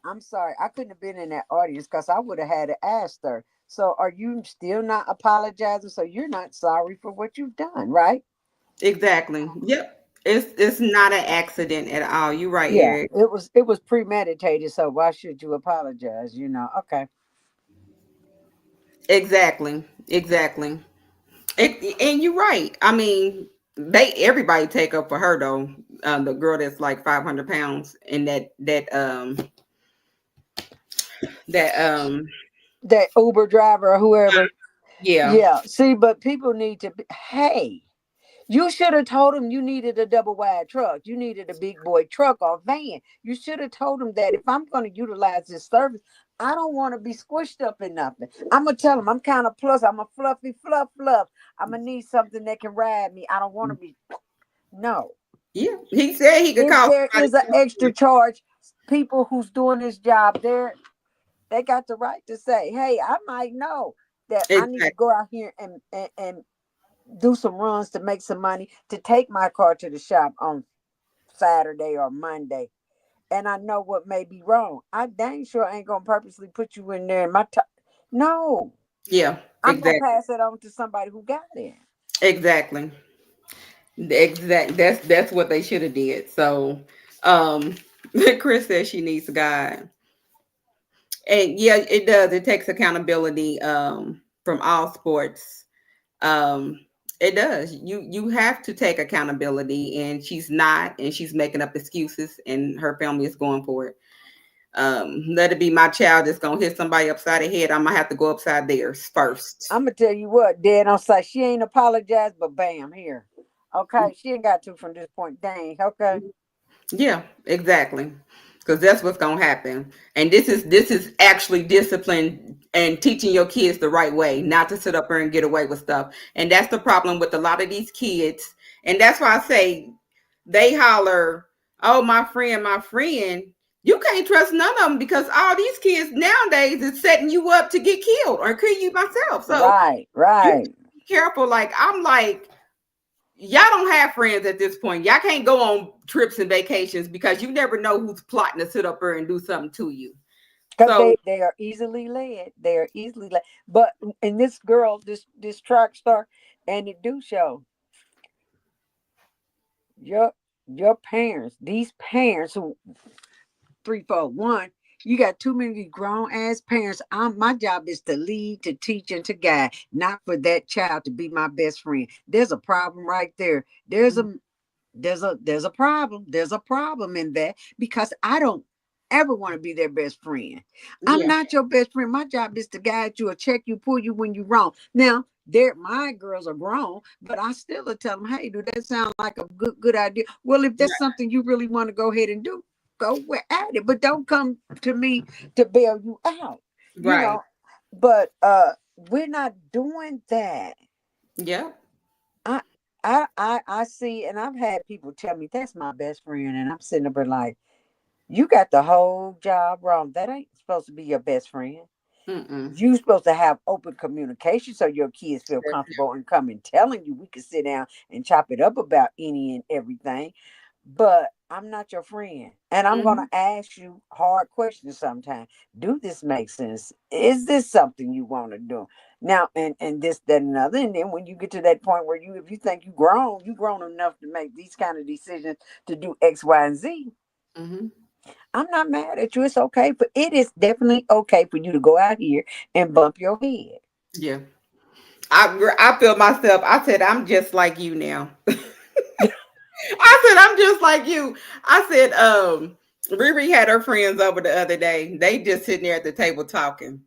Speaker 2: I'm sorry, I couldn't have been in that audience because I would have had to ask her. So are you still not apologizing? So you're not sorry for what you've done, right?
Speaker 1: Exactly. Yep. It's not an accident at all. You're right,
Speaker 2: Yeah,
Speaker 1: Eric.
Speaker 2: it was premeditated. So why should you apologize? Okay.
Speaker 1: Exactly. Exactly. And you're right. I mean, everybody take up for her though. The girl that's like 500 pounds and that
Speaker 2: That Uber driver or whoever.
Speaker 1: yeah.
Speaker 2: Yeah. See, but people need to be. Hey, you should have told him you needed a double wide truck. You needed a big boy truck or van. You should have told him that if I'm going to utilize this service, I don't want to be squished up in nothing. I'm going to tell him I'm kind of plus. I'm a fluffy fluff. I'm going to need something that can ride me. I don't want to be. No.
Speaker 1: Yeah. He said he could
Speaker 2: If
Speaker 1: call
Speaker 2: there
Speaker 1: somebody.
Speaker 2: is an extra charge, people who's doing this job, they got the right to say, hey, I might know that I need to
Speaker 1: Exactly.
Speaker 2: go out here and do some runs to make some money to take my car to the shop on Saturday or Monday. And I know what may be wrong. I dang sure ain't gonna purposely put you in there in my no.
Speaker 1: Yeah.
Speaker 2: I'm gonna
Speaker 1: Exactly.
Speaker 2: pass it on to somebody who got it.
Speaker 1: Exactly. That's what they should have did. So um Chris says she needs a guide. And yeah, it does. It takes accountability from all sports. Um it does. You have to take accountability, and she's not, and she's making up excuses, and her family is going for it. Let it be my child that's gonna hit somebody upside the head. I'm gonna have to go upside theirs first.
Speaker 2: I'm gonna tell you what, Dad. On say she ain't apologized, but bam, here. Okay, she ain't got to from this point. Dang. Okay.
Speaker 1: Yeah, exactly. Because that's what's gonna happen. And this is actually discipline and teaching your kids the right way, not to sit up there and get away with stuff. And that's the problem with a lot of these kids. And that's why I say they holler, "Oh, my friend, my friend." You can't trust none of them because all these kids nowadays is setting you up to get killed or kill you myself. So
Speaker 2: Right.
Speaker 1: you
Speaker 2: Right.
Speaker 1: be careful. Like I'm like, y'all don't have friends at this point. Y'all can't go on trips and vacations because you never know who's plotting to sit up there and do something to you.
Speaker 2: Because
Speaker 1: So
Speaker 2: they are easily led. They are easily led. But and this girl, this track star, and it do show your your parents, these parents who threefold. One, you got too many grown ass parents. My job is to lead, to teach, and to guide, not for that child to be my best friend. There's a problem right there. There's a problem. There's a problem in that because I don't ever want to be their best friend. I'm
Speaker 1: yeah,
Speaker 2: not your best friend. My job is to guide you or check you, pull you when you're wrong. Now, my girls are grown, but I still will tell them, hey, do that sound like a good idea? Well, if that's something you really want to go ahead and do, go at it. But don't come to me to bail you out. You
Speaker 1: right.
Speaker 2: know. But we're not doing that.
Speaker 1: Yeah,
Speaker 2: I I see, and I've had people tell me that's my best friend, and I'm sitting up there like, you got the whole job wrong. That ain't supposed to be your best friend.
Speaker 1: mm-mm.
Speaker 2: You supposed to have open communication so your kids feel comfortable and come and telling you. We can sit down and chop it up about any and everything, but I'm not your friend. And I'm going
Speaker 1: Mhm.
Speaker 2: to ask you hard questions sometimes. Do this make sense? Is this something you want to do? Now, and this, that, and other. And then when you get to that point where if you think you grown enough to make these kind of decisions to do X, Y, and Z,
Speaker 1: Mhm.
Speaker 2: I'm not mad at you. It's okay. But it is definitely okay for you to go out here and bump your head.
Speaker 1: Yeah. I feel myself. I said I'm just like you now. I said I'm just like you. I said Riri had her friends over the other day. They just sitting there at the table talking.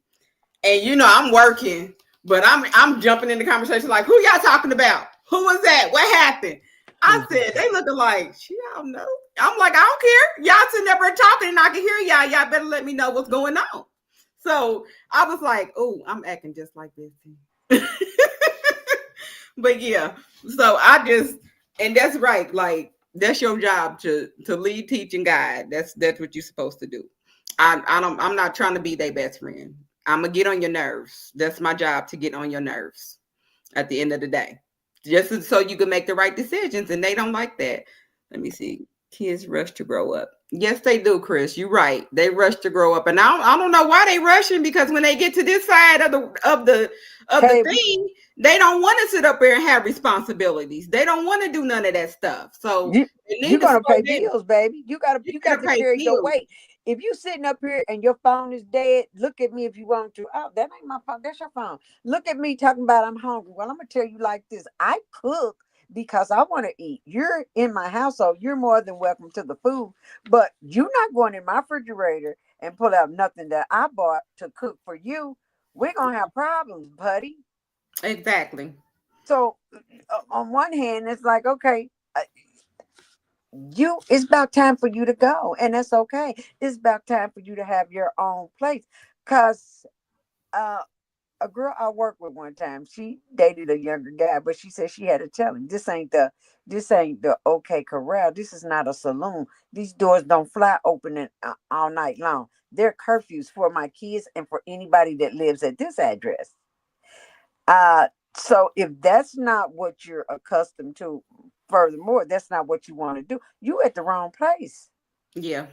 Speaker 1: And I'm working, but I'm jumping in the conversation like, who y'all talking about? Who was that? What happened? I said, they looking like, she don't know. I'm like, I don't care. Y'all sitting up there talking and I can hear y'all. Y'all better let me know what's going on. So I was like, oh, I'm acting just like this. But yeah, so and that's right. Like, that's your job to lead, teach, and guide. That's what you're supposed to do. I'm not trying to be their best friend. I'm gonna get on your nerves. That's my job, to get on your nerves at the end of the day, just so you can make the right decisions. And they don't like that. Let me see. Kids rush to grow up. Yes, they do, Chris. You're right. They rush to grow up, and I don't know why they rushing, because when they get to this side of the
Speaker 2: Table.
Speaker 1: thing, they don't want to sit up there and have responsibilities. They don't want to do none of that stuff. So
Speaker 2: You
Speaker 1: they need
Speaker 2: you're
Speaker 1: to
Speaker 2: gonna
Speaker 1: slow
Speaker 2: pay
Speaker 1: down.
Speaker 2: bills, baby. You gotta
Speaker 1: You
Speaker 2: you got
Speaker 1: gotta
Speaker 2: to
Speaker 1: pay
Speaker 2: carry your
Speaker 1: bills.
Speaker 2: weight. If you sitting up here and your phone is dead, look at me if you want to. Oh, that ain't my phone. That's your phone. Look at me talking about I'm hungry. Well, I'm gonna tell you like this. I cook because I want to eat. You're in my household. You're more than welcome to the food, but you're not going in my refrigerator and pull out nothing that I bought to cook for you. We're gonna have problems, buddy.
Speaker 1: Exactly.
Speaker 2: So, on one hand, it's like, okay, it's about time for you to go, and that's okay. It's about time for you to have your own place. Cause uh a girl I worked with one time, she dated a younger guy, but she said she had to tell him, this ain't the OK Corral. This is not a saloon. These doors don't fly open all night long. There are curfews for my kids and for anybody that lives at this address. So if that's not what you're accustomed to, furthermore, that's not what you want to do. You at the wrong place.
Speaker 1: Yeah,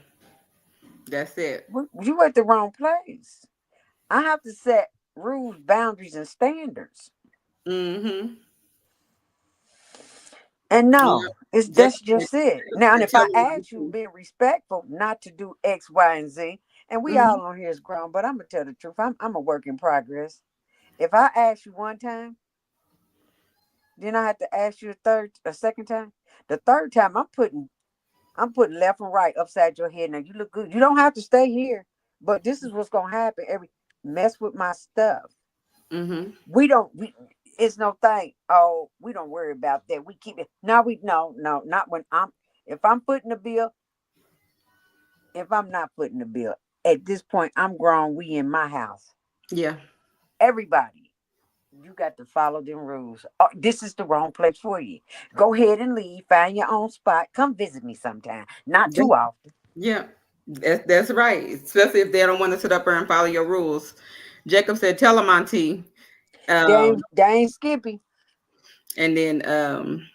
Speaker 1: that's it.
Speaker 2: You at the wrong place. I have to set rules, boundaries, and standards.
Speaker 1: Mm-hmm.
Speaker 2: And
Speaker 1: Yeah.
Speaker 2: no,
Speaker 1: Jacob
Speaker 2: that's just it. Now, and
Speaker 1: said,
Speaker 2: if
Speaker 1: tell
Speaker 2: I
Speaker 1: them
Speaker 2: ask you,
Speaker 1: auntie.
Speaker 2: being respectful, not to do X, Y, and Z, and we
Speaker 1: Mm-hmm.
Speaker 2: all on here is grown, but I'm gonna tell the truth. I'm a work in progress. If I ask you one time, then I have to ask you a second time. The third time, I'm putting left and right upside your head. Now you look good. You don't have to stay here, but this is what's gonna happen. Every mess with my stuff.
Speaker 1: Mm-hmm.
Speaker 2: We don't. We It's no thing. Oh, we don't worry about that. We keep it. Now we no, not when I'm. If I'm putting the bill, if I'm not putting the bill, at this point I'm grown. We in my house.
Speaker 1: Yeah.
Speaker 2: Everybody, you got to follow them rules. Oh, this is the wrong place for you. Go ahead and leave. Find your own spot. Come visit me sometime. Not too often.
Speaker 1: Yeah, that's right. Especially if they don't want to sit up there and follow your rules. Jacob said, "Tell them, auntie." Um,
Speaker 2: They ain't Skippy.
Speaker 1: and then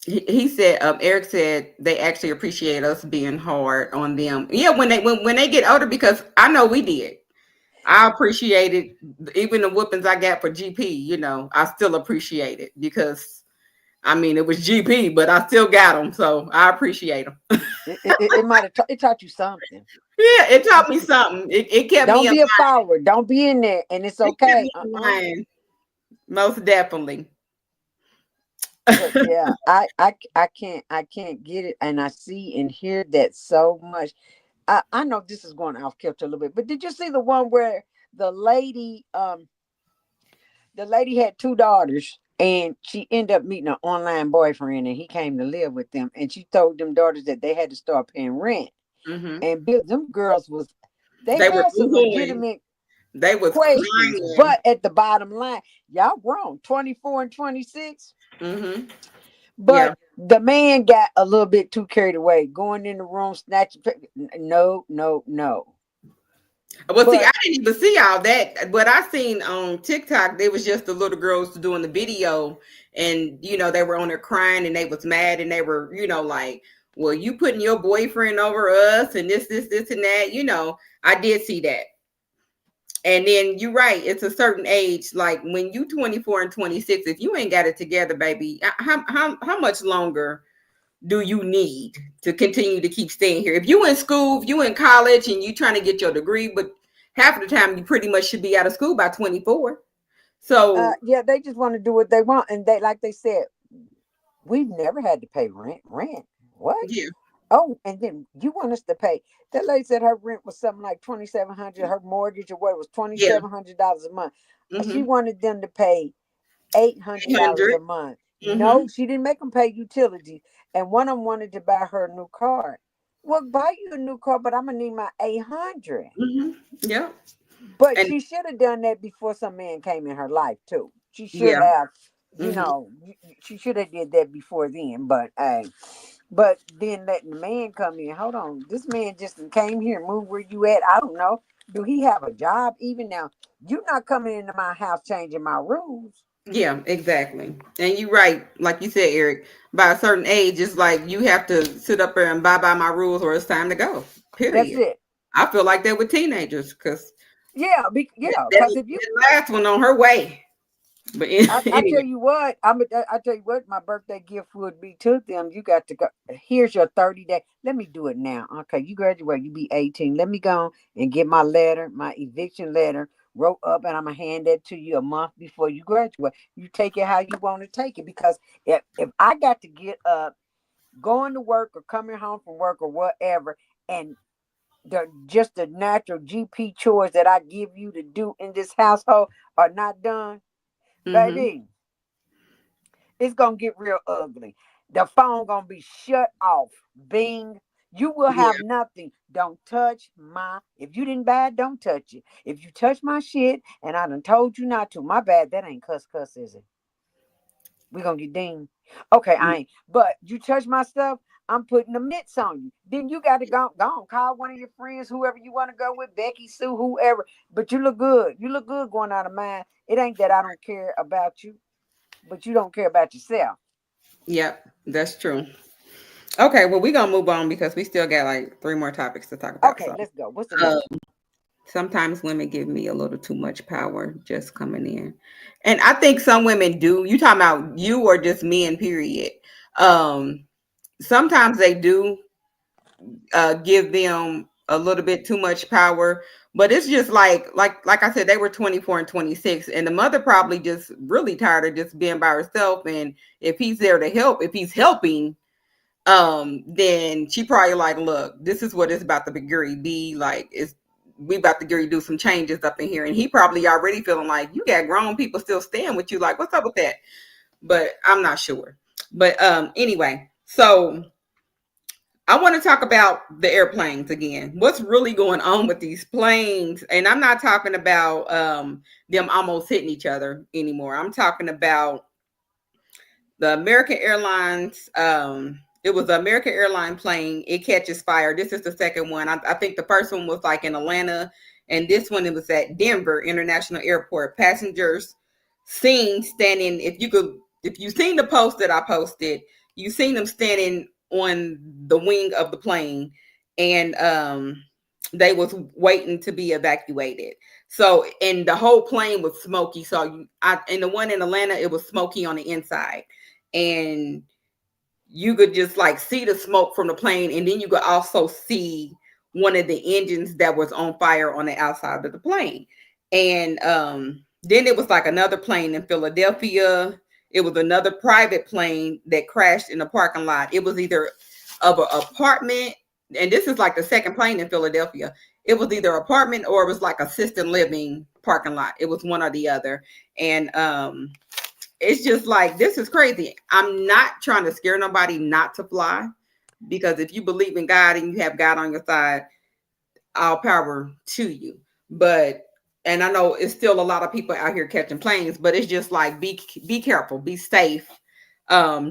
Speaker 1: he said, Eric said they actually appreciate us being hard on them. Yeah, when they get older, because I know we did. I appreciated even the whoopings I got for GP. I still appreciate it, because I mean it was GP, but I still got them, so I appreciate them.
Speaker 2: It might have it taught you something.
Speaker 1: Yeah, it taught me something. It kept me
Speaker 2: Don't
Speaker 1: in
Speaker 2: be a follower. Don't be in there, and it's
Speaker 1: It kept
Speaker 2: okay.
Speaker 1: me in line, most definitely.
Speaker 2: But yeah, I can't get it, and I see and hear that so much. I know this is going off kilter a little bit, but did you see the one where the lady the lady had two daughters, and she ended up meeting an online boyfriend, and he came to live with them, and she told them daughters that they had to start paying rent,
Speaker 1: Hmm.
Speaker 2: and them girls they
Speaker 1: They were
Speaker 2: had some
Speaker 1: boohooing.
Speaker 2: legitimate
Speaker 1: They was
Speaker 2: questions,
Speaker 1: crying.
Speaker 2: but at the bottom line, y'all grown 24 and 26.
Speaker 1: Hmm.
Speaker 2: But
Speaker 1: Yeah.
Speaker 2: the man got a little bit too carried away, going in the room, snatching. No, no, no.
Speaker 1: Well, see, I
Speaker 2: But
Speaker 1: didn't even see all that. What I seen on TikTok, they was just the little girls doing the video, and they were on there crying, and they was mad, and they were, like, well, you putting your boyfriend over us, and this, and that. I did see that. And then you're right, it's a certain age. Like when you 24 and 26, if you ain't got it together, baby, how much longer do you need to continue to keep staying here? If you in school, if you in college and you trying to get your degree, but half of the time you pretty much should be out of school by 24. So
Speaker 2: yeah, they just want to do what they want, and they like they said, we've never had to pay rent. Rent? What?
Speaker 1: yeah,
Speaker 2: Oh, and then you want us to pay. That lady said her rent was something like 2,700. Her mortgage or what was twenty
Speaker 1: Yeah.
Speaker 2: seven hundred dollars a month. She
Speaker 1: Mm-hmm.
Speaker 2: wanted them to pay $800
Speaker 1: 800.
Speaker 2: a month.
Speaker 1: Mm-hmm.
Speaker 2: No, she didn't make them pay utilities. And one of them wanted to buy her a new car. Well, buy you a new car, but I'm gonna need my 800.
Speaker 1: Mm-hmm. Yep.
Speaker 2: But
Speaker 1: And
Speaker 2: she should have done that before some man came in her life too. She should
Speaker 1: yeah.
Speaker 2: have,
Speaker 1: Mm-hmm.
Speaker 2: she should have did that before then. But but then letting the man come in. Hold on, this man just came here, moved where you at. I don't know. Do he have a job? Even now, you not coming into my house changing my rules.
Speaker 1: Yeah, exactly. And you're right. Like you said, Eric, by a certain age, it's like you have to sit up there and abide by my rules or it's time to go.
Speaker 2: That's
Speaker 1: Period.
Speaker 2: it.
Speaker 1: I feel like that with teenagers because
Speaker 2: Yeah,
Speaker 1: that,
Speaker 2: yeah.
Speaker 1: that,
Speaker 2: Because if you
Speaker 1: that last one on her way. But
Speaker 2: I tell
Speaker 1: anyway,
Speaker 2: you what, I tell you what, my birthday gift would be to them. You got to go. Here's your 30 day. Let me do it now. Okay, you graduate. You be 18. Let me go and get my letter, my eviction letter, wrote up, and I'm gonna hand that to you a month before you graduate. You take it how you want to take it because if I got to get up, going to work or coming home from work or whatever, and the just the natural GP chores that I give you to do in this household are not done,
Speaker 1: mm-hmm.
Speaker 2: baby, it's gonna get real ugly. The phone gonna be shut off. Bing. You will have
Speaker 1: Yeah,
Speaker 2: nothing. Don't touch my. If you didn't buy it, don't touch it. If you touch my shit, and I done told you not to, my bad. That ain't cuss, is it? We gonna get dinged. Okay, I ain't. But you touch my stuff, I'm putting the mitts on you. Then you got to go on, call one of your friends, whoever you want to go with, Becky, Sue, whoever. But you look good. You look good going out of mine. It ain't that I don't care about you, but you don't care about yourself.
Speaker 1: yep, that's true. Okay, well, we're gonna move on because we still got like three more topics to talk about.
Speaker 2: Okay,
Speaker 1: So,
Speaker 2: let's go. What's the
Speaker 1: um,
Speaker 2: next one?
Speaker 1: sometimes women give me a little too much power just coming in, and I think some women do. You talking about you or just men? Period. Um, sometimes they do give them a little bit too much power, but it's just like I said, they were 24 and 26, and the mother probably just really tired of just being by herself. And if he's there to help, if he's helping, then she probably like, look, this is what it's about to be like. It's we about to do some changes up in here, and he probably already feeling like you got grown people still staying with you. Like, what's up with that? But I'm not sure. But anyway, so I want to talk about the airplanes again. What's really going on with these planes? And I'm not talking about them almost hitting each other anymore. I'm talking about the American Airlines. It was the American airline plane. It catches fire. This is the second one. I think the first one was like in Atlanta, and this one it was at Denver International Airport. Passengers seen standing. If you seen the post that I posted, you seen them standing on the wing of the plane, and they was waiting to be evacuated. So, and the whole plane was smoky. So, and the one in Atlanta, it was smoky on the inside, and you could just like see the smoke from the plane, and then you could also see one of the engines that was on fire on the outside of the plane. And then it was like another plane in Philadelphia. It was another private plane that crashed in the parking lot. It was either of an apartment, and this is like the second plane in Philadelphia. It was either apartment or it was like assisted living parking lot. It was one or the other. And it's just like, this is crazy. I'm not trying to scare nobody not to fly, because if you believe in God and you have God on your side, all power to you. But and I know it's still a lot of people out here catching planes, but it's just like, be careful, be safe.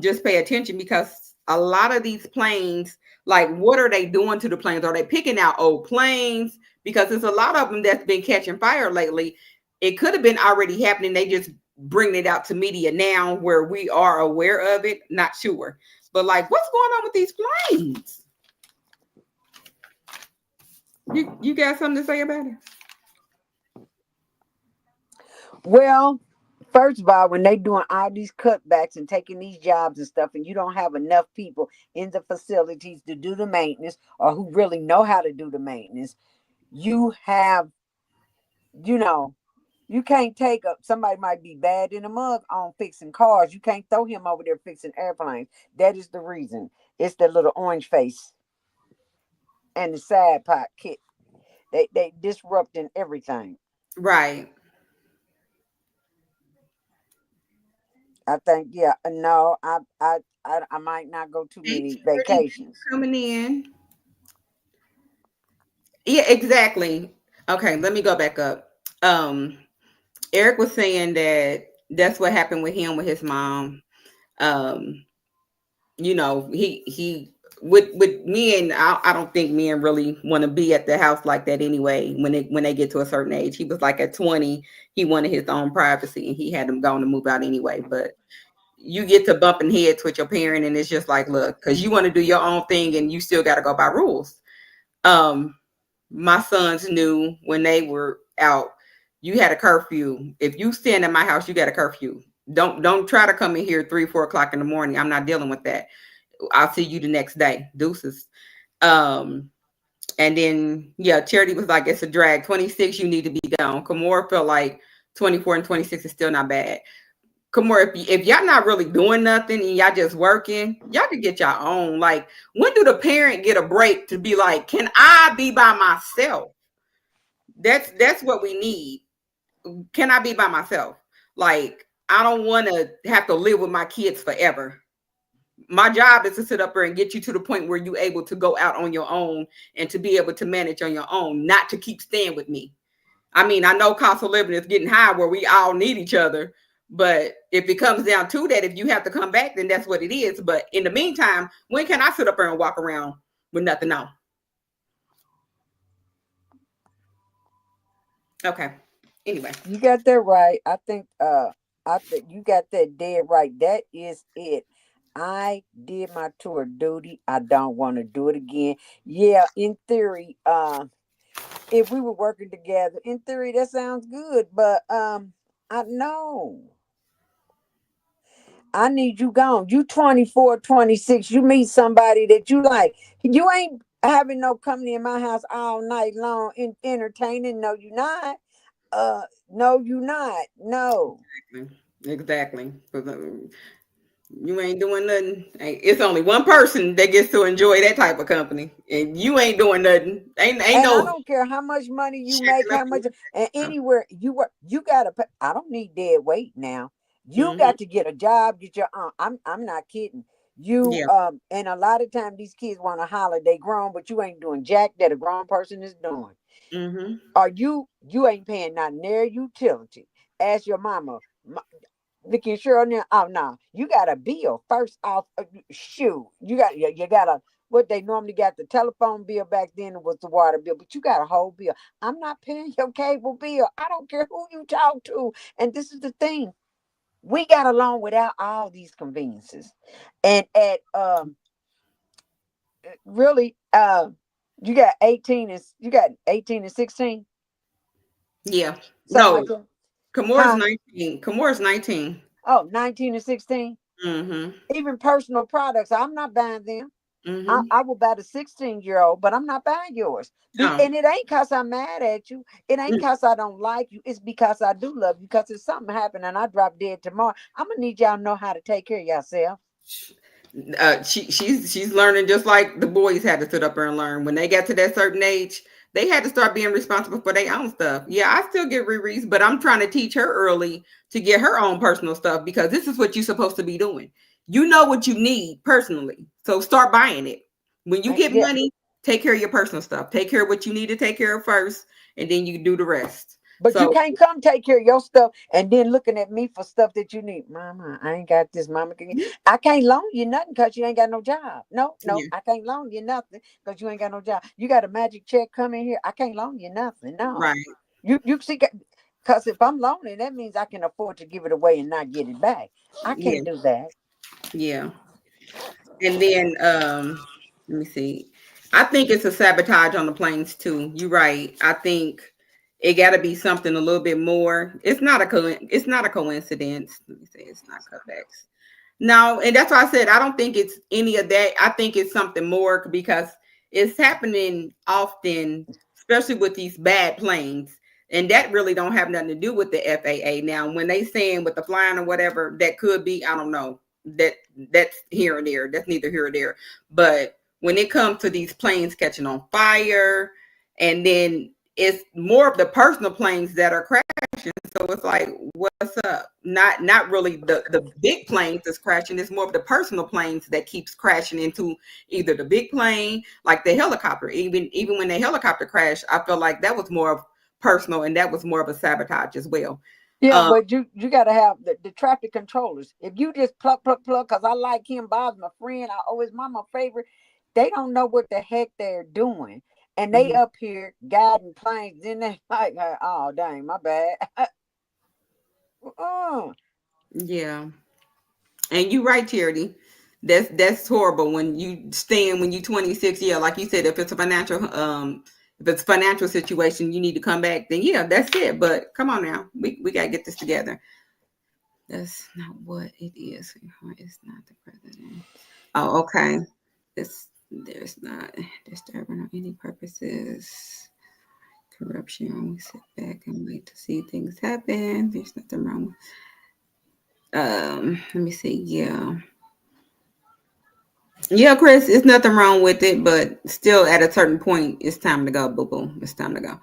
Speaker 1: Just pay attention, because a lot of these planes, like, what are they doing to the planes? Are they picking out old planes? Because there's a lot of them that's been catching fire lately. It could have been already happening. They just bringing it out to media now where we are aware of it. Not sure. But like, what's going on with these planes? You got something to say about it?
Speaker 2: Well, first of all, when they doing all these cutbacks and taking these jobs and stuff, and you don't have enough people in the facilities to do the maintenance or who really know how to do the maintenance, you have, you know, you can't take up somebody might be bad in a mug on fixing cars. You can't throw him over there fixing airplanes. That is the reason. It's the little orange face. and the side pot kit. They disrupting everything.
Speaker 1: Right.
Speaker 2: I think, yeah, no, I might not go too
Speaker 1: Hey,
Speaker 2: many
Speaker 1: Charity, thank you
Speaker 2: vacations.
Speaker 1: for coming in. Yeah, exactly. Okay, let me go back up. Um, Eric was saying that that's what happened with him with his mom. Um, he with me, and I don't think men really want to be at the house like that anyway. When they get to a certain age, he was like at 20, he wanted his own privacy, and he had them going to move out anyway. But you get to bumping heads with your parent, and it's just like, look, because you want to do your own thing, and you still got to go by rules. Um, my sons knew when they were out, you had a curfew. If you stand in my house, you got a curfew. Don't try to come in here 3, 4 o'clock in the morning. I'm not dealing with that. I'll see you the next day. Deuces. Um, and then yeah, Charity was like, it's a drag. 26, you need to be gone. Kamora felt like 24 and 26 is still not bad. Kamora, if y'all not really doing nothing and y'all just working, y'all can get your own. Like, when do the parent get a break to be like, can I be by myself? That's what we need. Can I be by myself? Like, I don't want to have to live with my kids forever. My job is to sit up there and get you to the point where you're able to go out on your own and to be able to manage on your own, not to keep staying with me. I mean, I know cost of living is getting high where we all need each other, but if it comes down to that, if you have to come back, then that's what it is. But in the meantime, when can I sit up there and walk around with nothing on? Okay. Anyway.
Speaker 2: You got that right. I think you got that dead right. That is it. I did my tour duty. I don't want to do it again. Yeah, in theory, if we were working together, in theory that sounds good, but I know I need you gone. You 24, 26. You meet somebody that you like. You ain't having no company in my house all night long entertaining. No, you not. No, you not. No.
Speaker 1: Exactly. You ain't doing nothing. It's only one person that gets to enjoy that type of company, and you ain't doing nothing. Ain't
Speaker 2: And I
Speaker 1: no
Speaker 2: don't care how much money you make,
Speaker 1: checking up.
Speaker 2: how much, and anywhere you work, you gotta pay. I don't need dead weight now. You
Speaker 1: Mm-hmm.
Speaker 2: got to get a job, get your I'm not kidding. You
Speaker 1: Yeah.
Speaker 2: and a lot of times these kids want to holler they grown, but you ain't doing jack that a grown person is doing.
Speaker 1: Mm-hmm.
Speaker 2: Or you ain't paying not near utility. Ask your mama. Looking sure now. Oh no, you got a bill first off. Shoot, you got a what they normally got the telephone bill back then it was the water bill, but you got a whole bill. I'm not paying your cable bill. I don't care who you talk to. And this is the thing, we got along without all these conveniences, and at really you got 18 and 16,
Speaker 1: Yeah.
Speaker 2: something
Speaker 1: No.
Speaker 2: like that,
Speaker 1: Kamora's
Speaker 2: huh?
Speaker 1: 19. Kamora's 19.
Speaker 2: Oh, 19 and 16.
Speaker 1: Mm-hmm.
Speaker 2: Even personal products, I'm not buying them.
Speaker 1: Mm-hmm.
Speaker 2: I will buy the 16-year-old, but I'm not buying yours.
Speaker 1: No.
Speaker 2: And it ain't because I'm mad at you. It ain't
Speaker 1: Mm.
Speaker 2: because I don't like you. It's because I do love you. Because if something happened and I drop dead tomorrow, I'm going to need y'all to know how to take care of yourself.
Speaker 1: She's learning just like the boys had to sit up there and learn. When they got to that certain age, they had to start being responsible for their own stuff. Yeah, I still get Riri's, but I'm trying to teach her early to get her own personal stuff because this is what you're supposed to be doing. You know what you need personally, so start buying it. When you get
Speaker 2: Yeah.
Speaker 1: money, take care of your personal stuff. Take care of what you need to take care of first, and then you do the rest.
Speaker 2: But you
Speaker 1: So
Speaker 2: can't come take care of your stuff and then looking at me for stuff that you need. Mama, I ain't got this. Mama, I can't loan you nothing because you ain't got no job. No, no,
Speaker 1: yeah,
Speaker 2: I can't loan you nothing because you ain't got no job. You got a magic check coming here. I can't loan you nothing. No.
Speaker 1: right,
Speaker 2: You see, because if I'm loaning, that means I can afford to give it away and not get it back. I
Speaker 1: yeah,
Speaker 2: can't do that.
Speaker 1: yeah. And then let me see. I think it's a sabotage on the planes too. You're right. I think it got to be something a little bit more. It's not a coincidence. Let me say it's not cutbacks. No, and that's why I said I don't think it's any of that. I think it's something more because it's happening often, especially with these bad planes. And that really don't have nothing to do with the FAA. Now, when they saying with the flying or whatever, that could be, I don't know. That's here and there. That's neither here or there. But when it comes to these planes catching on fire, and then it's more of the personal planes that are crashing. So it's like, what's up? Not really the big planes that's crashing. It's more of the personal planes that keeps crashing into either the big plane, like the helicopter. Even when the helicopter crashed, I feel like that was more of personal, and that was more of a sabotage as well.
Speaker 2: Yeah,
Speaker 1: Um,
Speaker 2: but you got to have the traffic controllers. If you just pluck, because I like him, Bob's my friend. I always my favorite. They don't know what the heck they're doing, and they
Speaker 1: mhm,
Speaker 2: up here guiding planes. Then they like, oh dang, my bad. uh,
Speaker 1: yeah, and you right, Charity. That's horrible when you stand when you 26. Yeah, like you said, if it's a financial situation, you need to come back. Then yeah, that's it. But come on now, we gotta get this together. That's not what it is, sweetheart. It's not the president. Oh, okay. There's not disturbing on any purposes. Corruption. We sit back and wait to see things happen. There's nothing wrong with. Let me see. Yeah, yeah, Chris. It's nothing wrong with it, but still, at a certain point, it's time to go. Boo boo. It's time to go.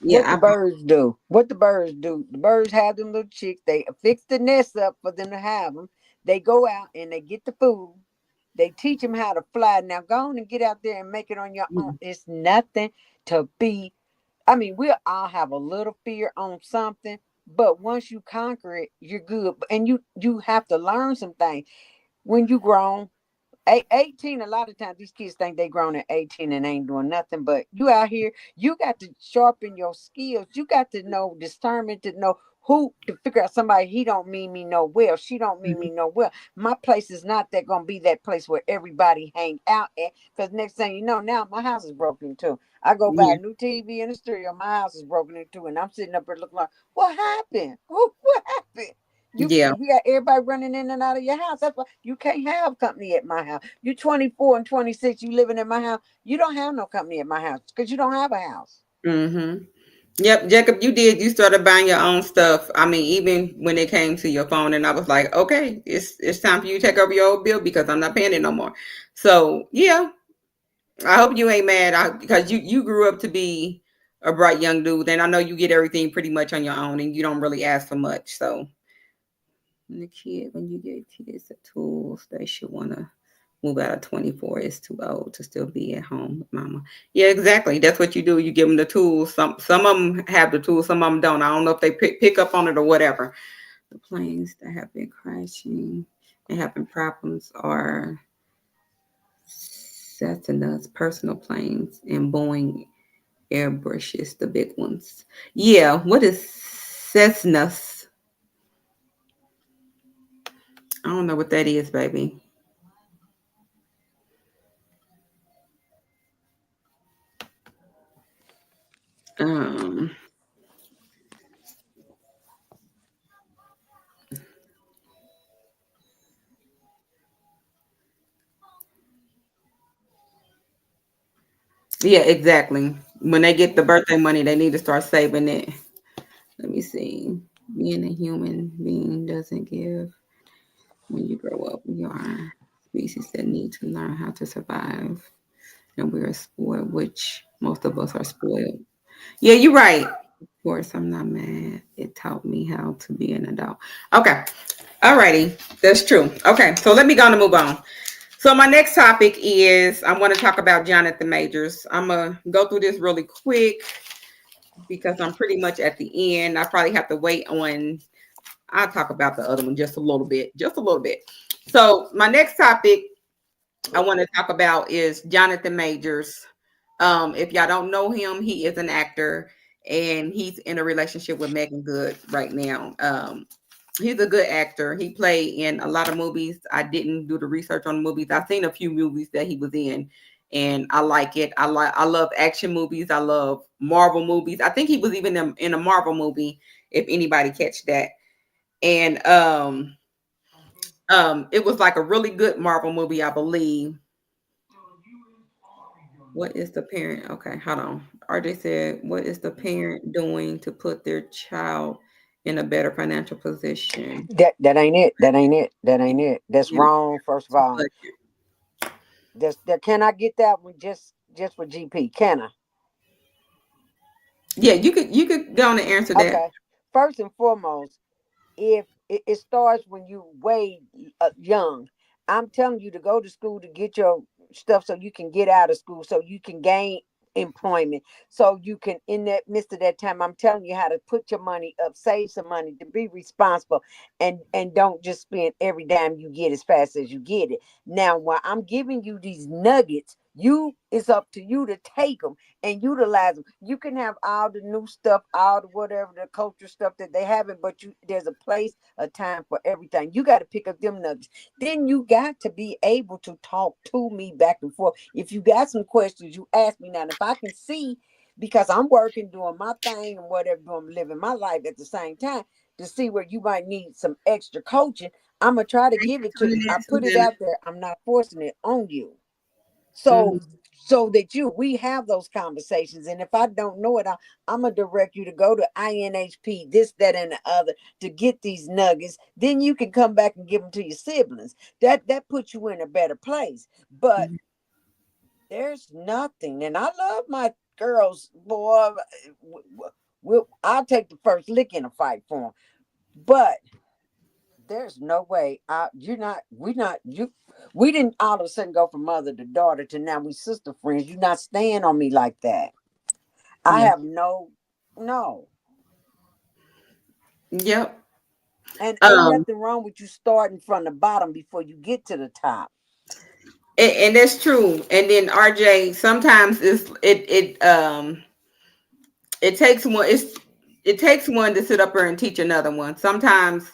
Speaker 2: what the
Speaker 1: Yeah.
Speaker 2: birds do? What the birds do? The birds have them little chicks. They fix the nest up for them to have them. They go out and they get the food. They teach them how to fly. Now go on and get out there and make it on your own. It's nothing to be. I mean, we all have a little fear on something, but once you conquer it, you're good. And you have to learn some things when you grown. 18, a lot of times these kids think they grown at 18 and ain't doing nothing, but you out here, you got to sharpen your skills. You got to know discernment to know who to figure out somebody. He don't mean me no well, she don't mean me no well. My place is not that gonna be that place where everybody hang out at, because next thing you know, now my house is broken into. I go buy
Speaker 1: Yeah.
Speaker 2: a new TV and a stereo, my house is broken into, and I'm sitting up here looking like, what happened? What happened?
Speaker 1: Yeah.
Speaker 2: You got everybody running in and out of your house. That's why you can't have company at my house. You're 24 and 26, you living in my house. You don't have no company at my house because you don't have a house.
Speaker 1: Mm-hmm. Yep, Jacob, you did. You started buying your own stuff. I mean, even when it came to your phone, and I was like, okay, it's time for you to take over your old bill because I'm not paying it no more. So yeah, I hope you ain't mad because you grew up to be a bright young dude, and I know you get everything pretty much on your own, and you don't really ask for much. So when you give kids the tools, they should want to move out of 24. It's too old to still be at home with mama. Yeah, exactly. That's what you do. You give them the tools. Some of them have the tools, some of them don't. I don't know if they pick up on it or whatever. The planes that have been crashing and having problems are Cessna's personal planes and Boeing Airbrushes, the big ones. Yeah, what is Cessna's? I don't know what that is, baby. Um, yeah, exactly. When they get the birthday money, they need to start saving it. Let me see. Being a human being doesn't give. When you grow up, we are species that need to learn how to survive. And we are spoiled, which most of us are spoiled. Yeah, you're right. Of course, I'm not mad. It taught me how to be an adult. Okay. Alrighty. That's true. Okay. So let me go on and move on. So my next topic is I want to talk about Jonathan Majors. I'm gonna go through this really quick because I'm pretty much at the end. I probably have to wait on. I'll talk about the other one just a little bit, just a little bit. So my next topic I want to talk about is Jonathan Majors. If y'all don't know him, he is an actor and he's in a relationship with Megan Good right now. He's a good actor. He played in a lot of movies. I didn't do the research on the movies. I've seen a few movies that he was in, and I like it. I love action movies. I love Marvel movies. I think he was even in a Marvel movie. If anybody catch that, and it was like a really good Marvel movie, I believe. What is the parent? Okay, hold on. RJ said, "What is the parent doing to put their child in a better financial position?"
Speaker 2: That ain't it. That ain't it. That ain't it. That's
Speaker 1: And
Speaker 2: wrong. First of all,
Speaker 1: budget.
Speaker 2: Can I get that one just for GP? Can I?
Speaker 1: Yeah, you could go on and answer that.
Speaker 2: Okay. First and foremost, if it starts when you way young, I'm telling you to go to school to get your stuff so you can get out of school, so you can gain employment, so you can, in that midst of that time, I'm telling you how to put your money up, save some money, to be responsible, and don't just spend every dime you get as fast as you get it. Now, while I'm giving you these nuggets, it's up to you to take them and utilize them. You can have all the new stuff, all the whatever the culture stuff that they haven't, but there's a place, a time for everything. You got to pick up them nuggets. Then you got to be able to talk to me back and forth. If you got some questions, you ask me now. And if I can see, because I'm working, doing my thing and whatever, doing living my life at the same time, to see where you might need some extra coaching, I'm gonna try to
Speaker 1: Thank
Speaker 2: give
Speaker 1: you,
Speaker 2: it to you. I put it
Speaker 1: Susanna.
Speaker 2: out there. I'm not forcing it on you. So
Speaker 1: Mhm.
Speaker 2: so that we have those conversations. And if I don't know it, I'm gonna direct you to go to INHP, this, that, and the other, to get these nuggets. Then you can come back and give them to your siblings. That puts you in a better place. But
Speaker 1: Mhm.
Speaker 2: there's nothing, and I love my girls, boy. I'll take the first lick in a fight for them. But there's no way. You're not. We're not. We didn't all of a sudden go from mother to daughter to now we sister friends. You're not staying on me like that. I
Speaker 1: Yeah.
Speaker 2: have no,
Speaker 1: Yep.
Speaker 2: and ain't
Speaker 1: Um,
Speaker 2: nothing wrong with you starting from the bottom before you get to the top.
Speaker 1: and that's true. And then RJ, sometimes it takes one. It takes one to sit up there and teach another one. Sometimes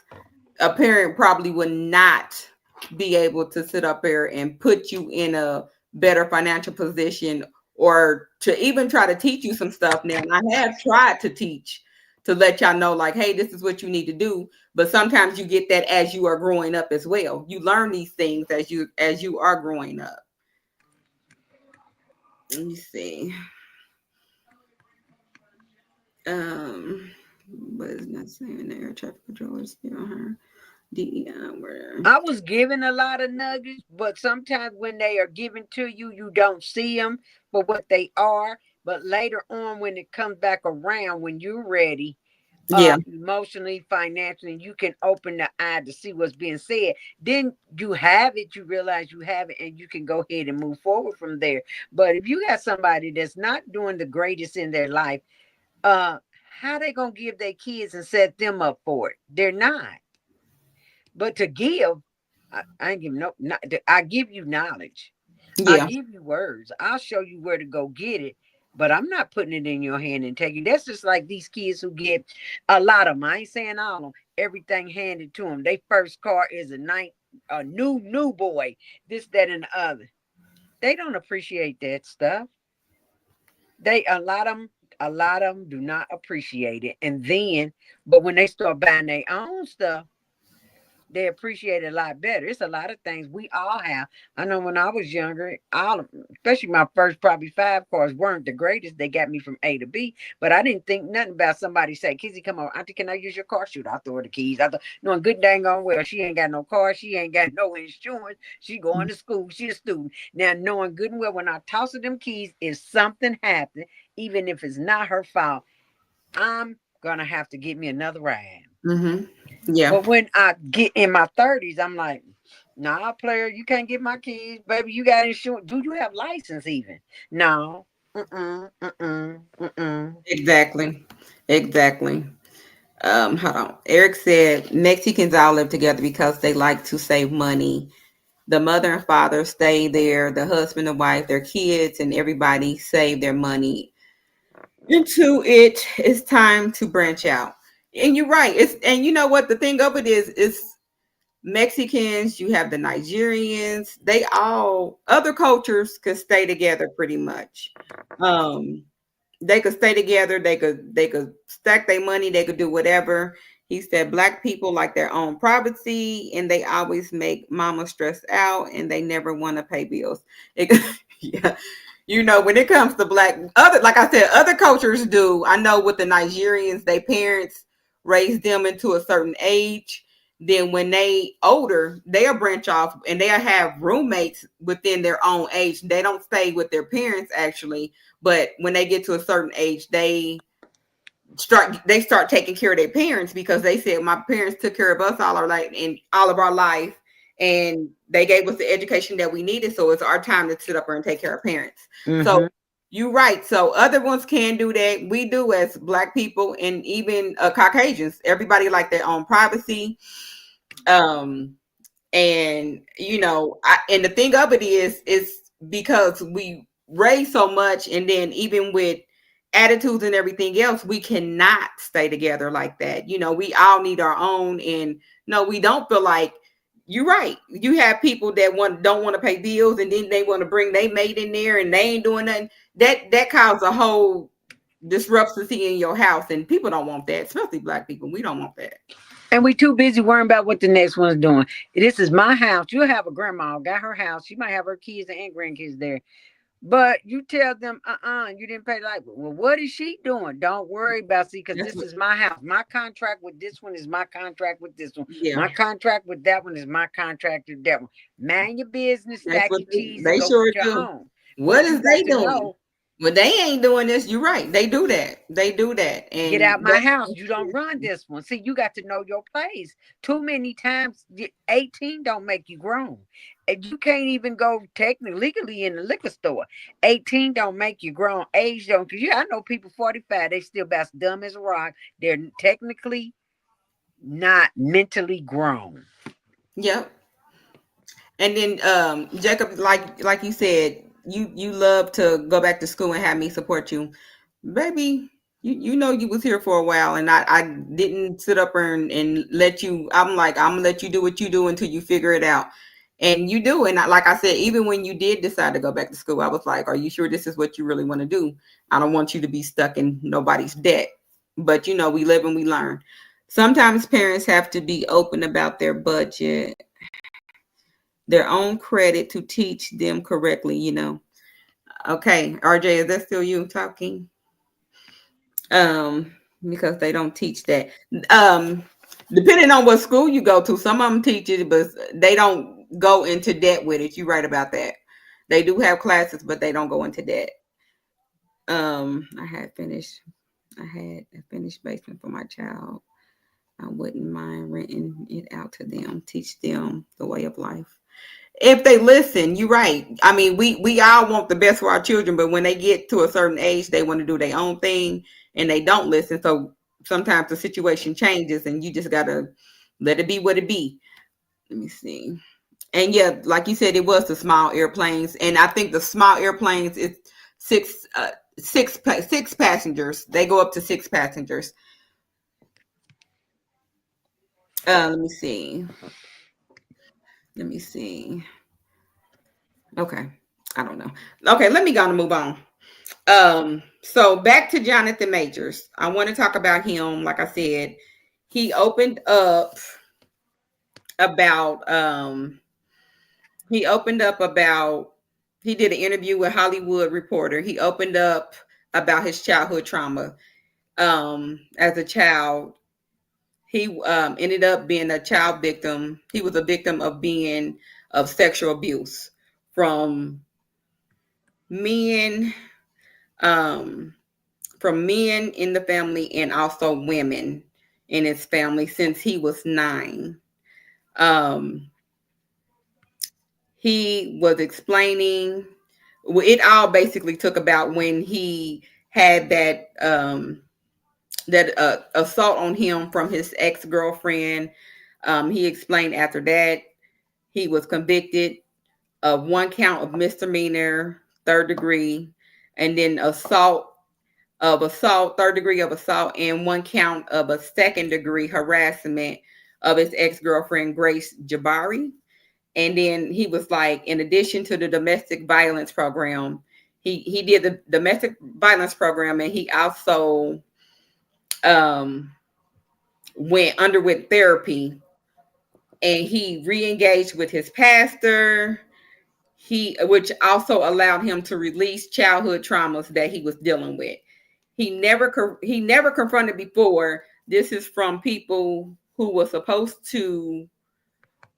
Speaker 1: a parent probably would not be able to sit up there and put you in a better financial position, or to even try to teach you some stuff. Now, I have tried to teach, to let y'all know, like, hey, this is what you need to do. But sometimes you get that as you are growing up as well. You learn these things as you are growing up. Let me see. Um, what is not saying there? Traffic controllers get on her. DEI, where?
Speaker 2: I was given a lot of nuggets, but sometimes when they are given to you, you don't see them for what they are. But later on, when it comes back around, when you're ready,
Speaker 1: Yeah.
Speaker 2: emotionally, financially, you can open the eye to see what's being said. Then you have it, you realize you have it, and you can go ahead and move forward from there. But if you got somebody that's not doing the greatest in their life, uh, how they gonna give their kids and set them up for it? They're not. But to give, I ain't give no. Not, I give you knowledge. I
Speaker 1: Yeah.
Speaker 2: give you words. I'll show you where to go get it. But I'm not putting it in your hand and taking. That's just like these kids who get a lot of them. I ain't saying all of them. Everything handed to them. Their first car is a new boy. This, that, and the other. They don't appreciate that stuff. They a lot of them do not appreciate it. And then, but when they start buying their own stuff, they appreciate it a lot better. It's a lot of things we all have. I know when I was younger, all of, especially my first probably 5 cars weren't the greatest. They got me from A to B, but I didn't think nothing about somebody say, "Kizzy, come on, Auntie, can I use your car?" Shoot, I throw her the keys. I thought, knowing good dang on well, she ain't got no car, she ain't got no insurance, she going to school, she a student. Now knowing good and well, when I toss her them keys, if something happened, even if it's not her fault, I'm gonna have to get me another ride.
Speaker 1: Mm-hmm. Yeah.
Speaker 2: But when I get in my 30s, I'm like, nah, player, you can't get my keys, baby. You got insurance. Do you have license even? No. Mm-mm, mm-mm, mm-mm.
Speaker 1: Exactly. Exactly. Hold on. Eric said Mexicans all live together because they like to save money. The mother and father stay there, the husband and wife, their kids, and everybody save their money into it. It's time to branch out. And you're right. And you know what the thing of it is Mexicans, you have the Nigerians, they all other cultures could stay together pretty much. Um they could stay together, they could stack their money, they could do whatever. He said black people like their own privacy and they always make mama stress out and they never want to pay bills. It, yeah. You know, when it comes to black, other, like I said, other cultures do. I know with the Nigerians, their parents raised them into a certain age. then when they older, they'll branch off and they'll have roommates within their own age. They don't stay with their parents actually, but when they get to a certain age, they start taking care of their parents because they said my parents took care of us all our life and all of our life, and they gave us the education that we needed, so it's our time to sit up there and take care of parents. So
Speaker 2: Mm-hmm.
Speaker 1: you're right. So other ones can do that. We do as Black people, and even Caucasians. Everybody like their own privacy. Um, and and the thing of it is because we raise so much, and then even with attitudes and everything else, we cannot stay together like that. We all need our own, and no, we don't feel like you're right. You have people that don't want to pay bills, and then they want to bring their mate in there, and they ain't doing nothing. That causes a whole disruption in your house, and people don't want that, especially Black people. We don't want that.
Speaker 2: And we too busy worrying about what the next one's doing. This is my house. You'll have a grandma, got her house. She might have her kids and grandkids there. But you tell them, you didn't pay the light bill. Well, what is she doing? Don't worry about, see, because
Speaker 1: That's
Speaker 2: this
Speaker 1: what,
Speaker 2: is my house. My contract with this one is my contract with this one.
Speaker 1: yeah.
Speaker 2: My contract with that one is my contract with that one. Mind your business,
Speaker 1: That's
Speaker 2: stack
Speaker 1: what
Speaker 2: your cheese, and
Speaker 1: they
Speaker 2: go
Speaker 1: sure
Speaker 2: get your
Speaker 1: do.
Speaker 2: home.
Speaker 1: What
Speaker 2: But
Speaker 1: is
Speaker 2: you got
Speaker 1: they
Speaker 2: to
Speaker 1: doing?
Speaker 2: know,
Speaker 1: Well, they ain't doing this. You're right. They do that. They do that.
Speaker 2: get
Speaker 1: And
Speaker 2: out my house. You don't run this one. See, you got to know your place. Too many times, 18 don't make you grown. And you can't even go technically legally in the liquor store. 18 don't make you grown. Age don't. Because I know people 45, they still about as dumb as a rock. They're technically not mentally grown.
Speaker 1: yep. And then Jacob, like you said, you love to go back to school and have me support you. Baby, you was here for a while, and I didn't sit up there and let you. I'm like, I'm gonna let you do what you do until you figure it out. And you do. And like I said, even when you did decide to go back to school, I was like, are you sure this is what you really want to do? I don't want you to be stuck in nobody's debt. But we live and we learn. Sometimes parents have to be open about their budget, their own credit, to teach them correctly. Okay, RJ, is that still you talking? Because they don't teach that. Um, Depending on what school you go to, some of them teach it, but they don't go into debt with it. You're right about that. They do have classes, but they don't go into debt. I had finished. I had a finished basement for my child. I wouldn't mind renting it out to them, teach them the way of life. If they listen, you're right. I mean, we all want the best for our children, but when they get to a certain age, they want to do their own thing, and they don't listen. So sometimes the situation changes, and you just gotta let it be what it be. Let me see. And yeah, like you said, it was the small airplanes, and I think the small airplanes is six six passengers. They go up to six passengers. Let me see. Let me see. Okay, I don't know. Okay, let me go and move on. So back to Jonathan Majors. I want to talk about him. Like I said, he opened up about he opened up about he did an interview with Hollywood Reporter. He opened up about his childhood trauma. As a child, he ended up being a child victim. He was a victim of sexual abuse from men, um, from men in the family, and also women in his family since he was 9. Um, he was explaining, well, it all basically took about when he had that assault on him from his ex-girlfriend. He explained after that he was convicted of one count of misdemeanor, third degree, and then assault, third degree of assault, and one count of a second degree harassment of his ex-girlfriend, Grace Jabari. And then he was like, in addition to the domestic violence program, he did the domestic violence program, and he also um, underwent therapy, and he re-engaged with his pastor, which also allowed him to release childhood traumas that he was dealing with. He never confronted before. This is from people who was supposed to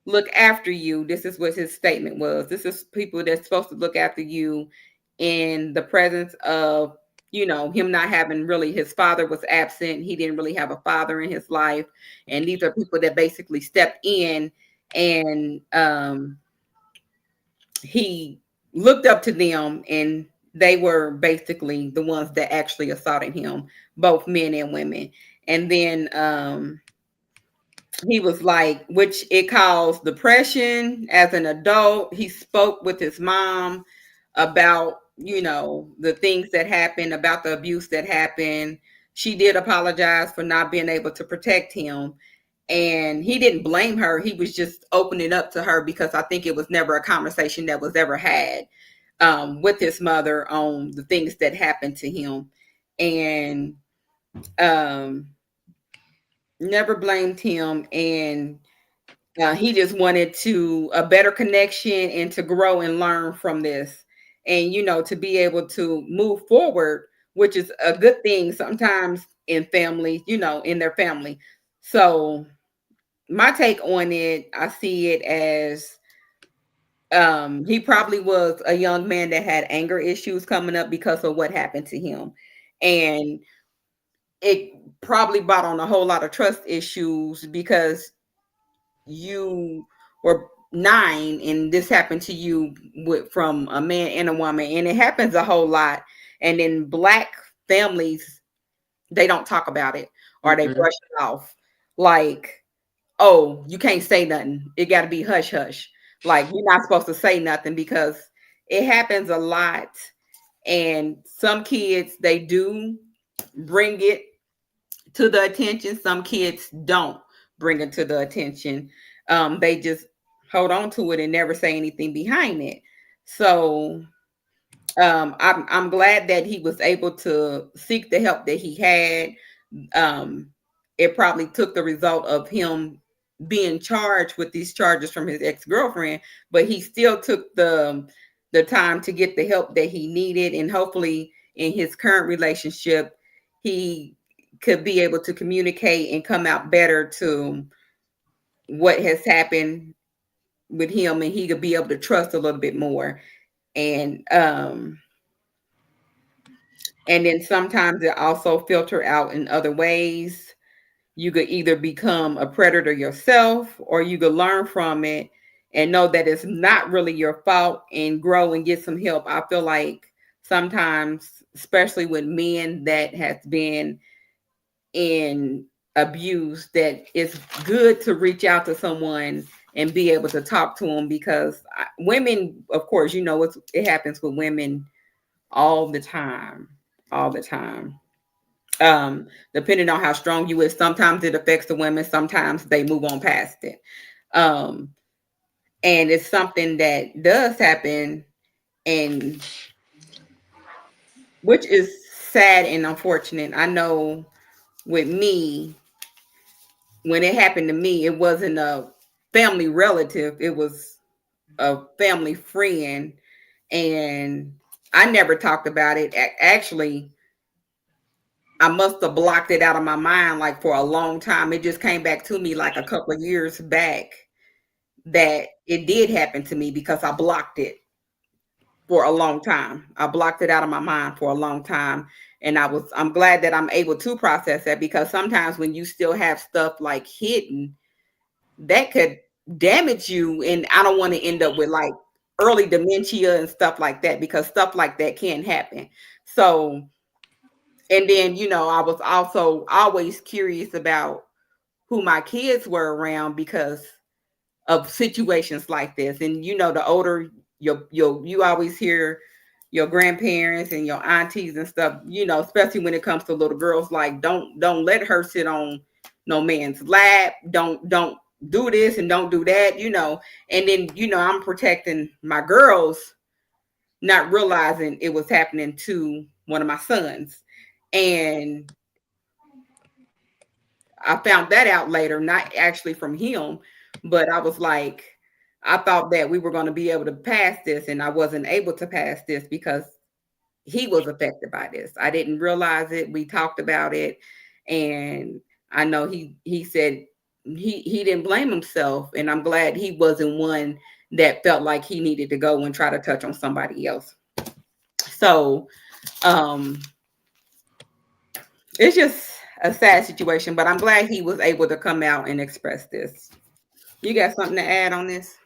Speaker 1: look after you. This is what his statement was. This is people that's supposed to look after you in the presence of, him not having really, his father was absent. He didn't really have a father in his life. And these are people that basically stepped in and he looked up to them, and they were basically the ones that actually assaulted him, both men and women. And then he was like, which it caused depression as an adult. He spoke with his mom about, the things that happened, about the abuse that happened. She did apologize for not being able to protect him. And he didn't blame her. He was just opening up to her because I think it was never a conversation that was ever had with his mother on the things that happened to him. And um, never blamed him. And he just wanted to a better connection and to grow and learn from this, and to be able to move forward, which is a good thing sometimes in family, in their family. So my take on it, I see it as he probably was a young man that had anger issues coming up because of what happened to him, and it probably brought on a whole lot of trust issues because you were 9 and this happened to you from a man and a woman, and it happens a whole lot. And in Black families, they don't talk about it, or they
Speaker 2: Mm-mm.
Speaker 1: brush it off, like, oh, you can't say nothing, it got to be hush hush, like you're not supposed to say nothing, because it happens a lot. And some kids, they do bring it to the attention. Some kids don't bring it to the attention. They just hold on to it and never say anything behind it. So I'm glad that he was able to seek the help that he had. Um, it probably took the result of him being charged with these charges from his ex-girlfriend, but he still took the time to get the help that he needed, and hopefully in his current relationship he could be able to communicate and come out better to what has happened with him, and he could be able to trust a little bit more. And then sometimes it also filter out in other ways. You could either become a predator yourself, or you could learn from it and know that it's not really your fault and grow and get some help. I feel like sometimes, especially with men that has been in abuse, that it's good to reach out to someone and be able to talk to them, because women, of course, it happens with women all the time, all the time. Depending on how strong you is, sometimes it affects the women, sometimes they move on past it. Um, and it's something that does happen, and which is sad and unfortunate. I know with me, when it happened to me, it wasn't a family relative, it was a family friend, and I never talked about it. Actually, I must have blocked it out of my mind like for a long time. It just came back to me like a couple of years back that it did happen to me, because I blocked it for a long time. I blocked it out of my mind for a long time. And I'm glad that I'm able to process that, because sometimes when you still have stuff like hidden, that could damage you. And I don't want to end up with like early dementia and stuff like that, because stuff like that can happen. So, and then, I was also always curious about who my kids were around because of situations like this. And the older you always hear your grandparents and your aunties and stuff, especially when it comes to little girls, like don't let her sit on no man's lap. Don't do this and don't do that, And then, I'm protecting my girls, not realizing it was happening to one of my sons. And I found that out later, not actually from him, but I was like, I thought that we were going to be able to pass this, and I wasn't able to pass this because he was affected by this. I didn't realize it. We talked about it, and I know he said he didn't blame himself, and I'm glad he wasn't one that felt like he needed to go and try to touch on somebody else. So um it's just a sad situation, but I'm glad he was able to come out and express this. You got something to add on this?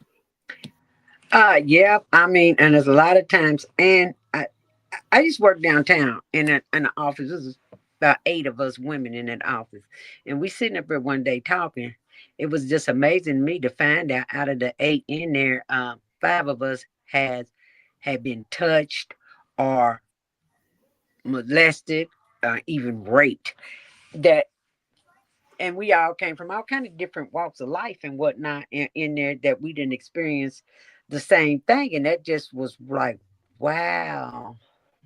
Speaker 2: Yeah. I mean, and there's a lot of times, and I just work downtown in an office. This is about 8 of us women in that office, and we sitting up there one day talking. It was just amazing to me to find out of the 8 in there, 5 of us had been touched or molested, even raped. That and we all came from all kind of different walks of life and whatnot in there that we didn't experience the same thing, and that just was like, wow,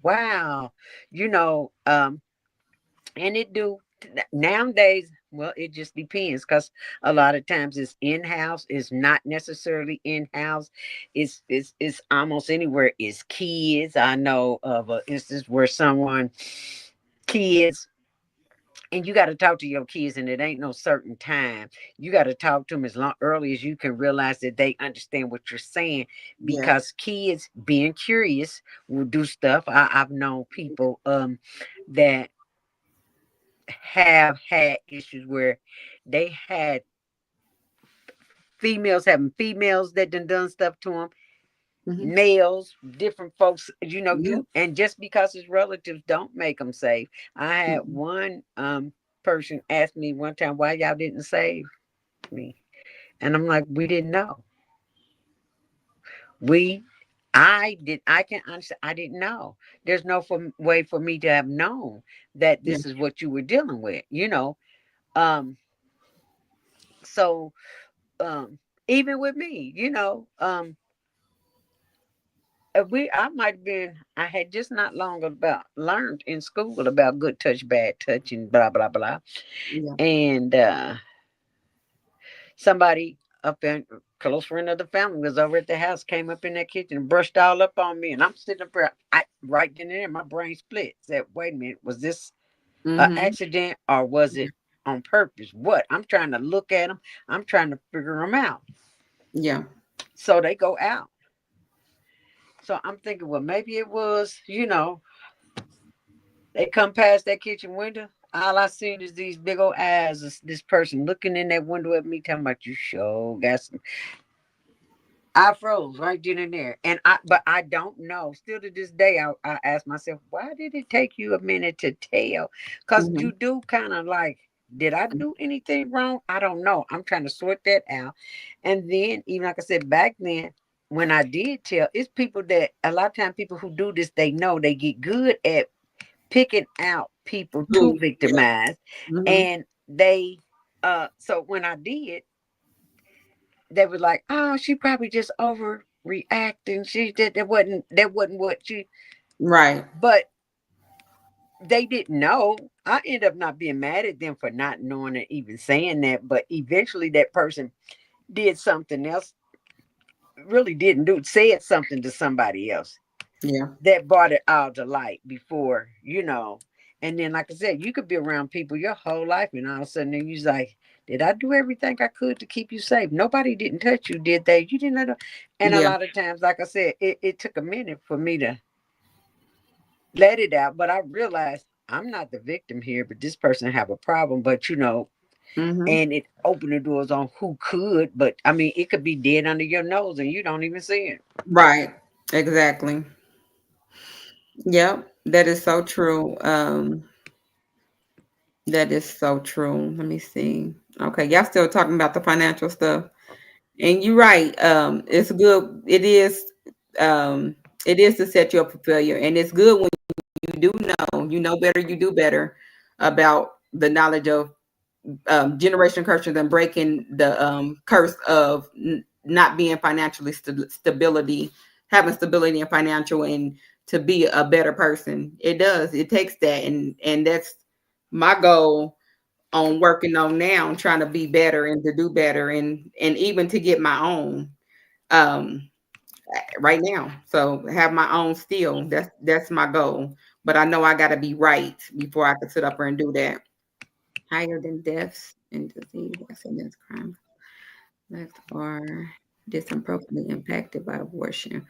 Speaker 2: wow, you know. And it do nowadays. Well, it just depends because a lot of times it's in house, it's not necessarily in house. It's almost anywhere. It's kids. I know of an instance where someone kids, and you got to talk to your kids, and it ain't no certain time. You got to talk to them as long early as you can realize that they understand what you're saying,
Speaker 1: Yeah.
Speaker 2: because kids being curious will do stuff. I've known people that have had issues where they had females having females that done stuff to them,
Speaker 1: Hmm.
Speaker 2: males, different folks,
Speaker 1: Yep.
Speaker 2: you, and just because it's relatives don't make them safe. I had
Speaker 1: Mm-mm.
Speaker 2: one person ask me one time why y'all didn't save me, and I'm like, we didn't know. We I can honestly, I didn't know. There's no way for me to have known that
Speaker 1: Yeah.
Speaker 2: this is what you were dealing with. um so even with me, I might have been, I had just not long about learned in school about good touch, bad touch, and blah blah blah.
Speaker 1: Yeah.
Speaker 2: And somebody up in close friend of the family was over at the house, came up in that kitchen and brushed all up on me, and I'm sitting up there. I right then and there, my brain split. Said, "Wait a minute, was this an
Speaker 1: Hmm.
Speaker 2: accident or was it on purpose? What?" I'm trying to look at them. I'm trying to figure them out.
Speaker 1: Yeah.
Speaker 2: So they go out. So I'm thinking, well, maybe it was. They come past that kitchen window. All I seen is these big old eyes of this person looking in that window at me, talking about, you sure got some. I froze right then and there, but I don't know. Still to this day, I ask myself, why did it take you a minute to tell? Because
Speaker 1: Hmm.
Speaker 2: you do kind of like, did I do anything wrong? I don't know. I'm trying to sort that out. And then, even like I said, back then, when I did tell, it's people that a lot of times people who do this, they know they get good at picking out people to
Speaker 1: Who? Yeah.
Speaker 2: victimize,
Speaker 1: Hmm.
Speaker 2: and so when I did, they were like, "Oh, she probably just overreacting. She did that wasn't what she."
Speaker 1: Right.
Speaker 2: But they didn't know. I end up not being mad at them for not knowing or even saying that. But eventually, that person did something else. Really didn't do said something to somebody else
Speaker 1: Yeah.
Speaker 2: that brought it all to light before. And then, like I said, you could be around people your whole life, and all of a sudden, then you're like, "Did I do everything I could to keep you safe? Nobody didn't touch you, did they? You didn't know." And a
Speaker 1: Yeah.
Speaker 2: lot of times, like I said, it took a minute for me to let it out, but I realized I'm not the victim here, but this person have a problem. But
Speaker 1: Hmm.
Speaker 2: and it opened the doors on who could. But I mean, it could be dead under your nose, and you don't even see it.
Speaker 1: Right. Exactly. Yep. That is so true. That is so true. Let me see. Okay, y'all still talking about the financial stuff. And you're right. It's good. Um, it is to set you up for failure. And it's good when you know better, you do better about the knowledge of generation curses and breaking the curse of not being financially stability, having stability in financial, and to be a better person. It does. It takes that, and that's my goal on working on now, trying to be better and to do better, and even to get my own um right now. So have my own still. That's my goal. But I know I got to be right before I can sit up there and do that. Higher than deaths. and disease, accidents, crime. Blacks are disproportionately impacted by abortion,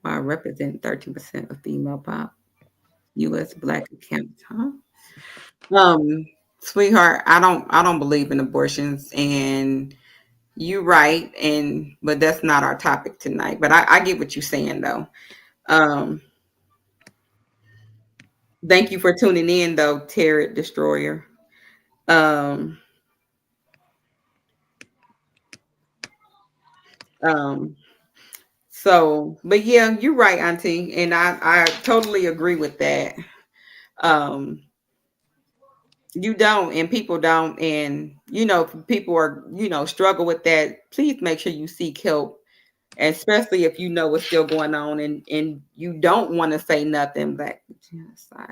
Speaker 1: while representing 13% of female U.S. Black accounts. Huh? Um, Sweetheart, I don't believe in abortions, and you right, and but that's not our topic tonight. But I get what you're saying though. Um, thank you for tuning in though, Terror Destroyer. Um, um, but yeah, you're right, Auntie, and I totally agree with that. Um, you don't, and people don't, and if people are struggle with that, please make sure you seek help, especially if you know what's still going on, and you don't want to say nothing.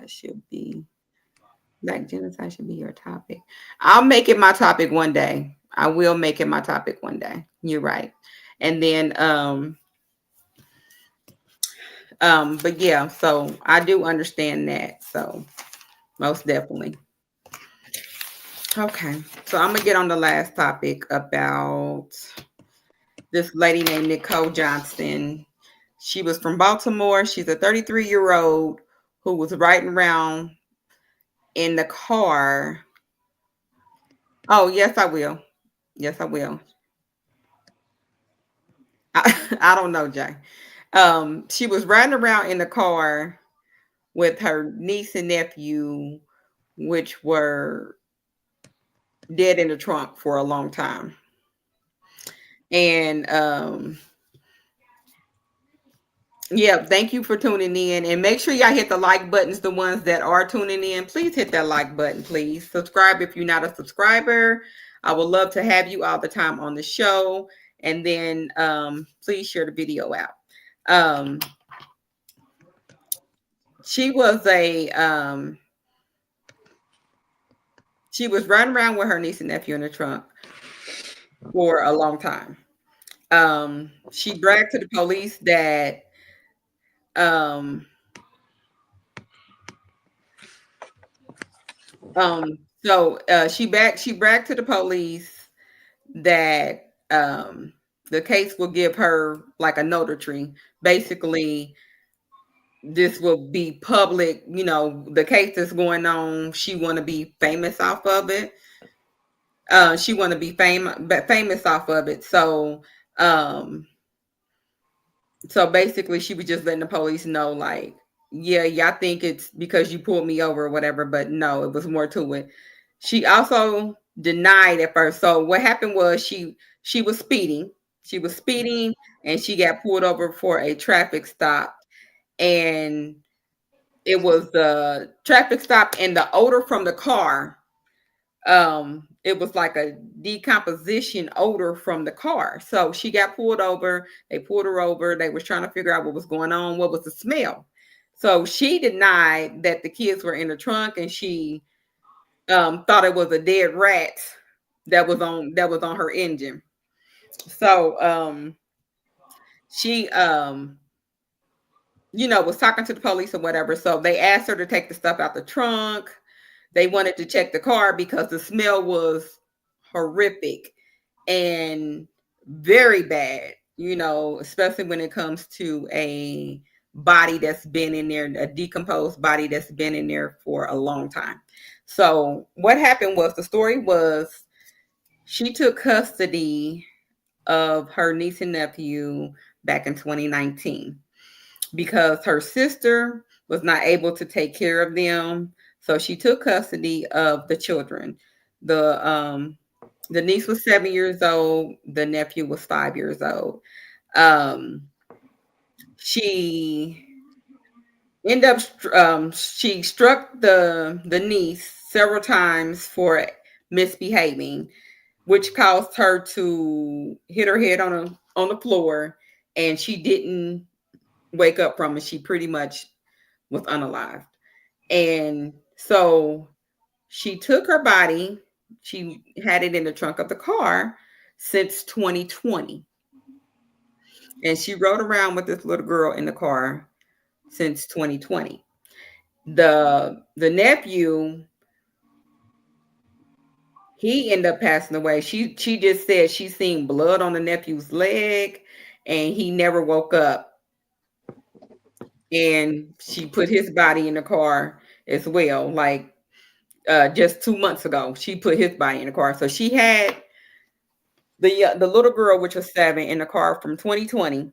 Speaker 1: Should be Black genocide should be your topic. I'll make it my topic one day. I will make it my topic one day. You're right. And then but yeah, so I do understand that. So most definitely. Okay. So I'm gonna get on the last topic about this lady named Nicole Johnson. She was from Baltimore. She's a 33-year-old who was riding around in the car. Oh, yes, I will. Yes, I will. I don't know, Jay. She was riding around in the car with her niece and nephew, which were dead in the trunk for a long time. And yeah, thank you for tuning in. And make sure y'all hit the like buttons, the ones that are tuning in. Please hit that like button, please. Subscribe if you're not a subscriber. I would love to have you all the time on the show. And then please share the video out. Um, she was a she was running around with her niece and nephew in the trunk for a long time. She bragged to the police that um, she bragged to the police that the case will give her like a notary. Basically, this will be public. The case that's going on. She want to be famous off of it. She want to be famous off of it. Um, so basically, she was just letting the police know, like, yeah, y'all think it's because you pulled me over or whatever, but no, it was more to it. She also denied at first. So what happened was she was speeding. She was speeding and she got pulled over for a traffic stop. And it was the traffic stop and the odor from the car. It was like a decomposition odor from the car. So she got pulled over. They pulled her over. They was trying to figure out what was going on. What was the smell? So she denied that the kids were in the trunk, and she thought it was a dead rat that was on her engine. So she was talking to the police or whatever. So they asked her to take the stuff out the trunk. They wanted to check the car because the smell was horrific and very bad, especially when it comes to a body that's been in there, a decomposed body that's been in there for a long time. So what happened was, the story was, she took custody of her niece and nephew back in 2019 because her sister was not able to take care of them. So she took custody of the children. The niece was 7 years old. The nephew was 5 years old. Um, she ended up she struck the niece several times for misbehaving, which caused her to hit her head on the floor, and she didn't wake up from it. She pretty much was unalived. And so she took her body, she had it in the trunk of the car since 2020. And she rode around with this little girl in the car since 2020. The nephew, he ended up passing away. She just said she seen blood on the nephew's leg, and he never woke up. And she put his body in the car as well. Like just 2 months ago, she put his body in the car. So she had the little girl, which was 7, in the car from 2020.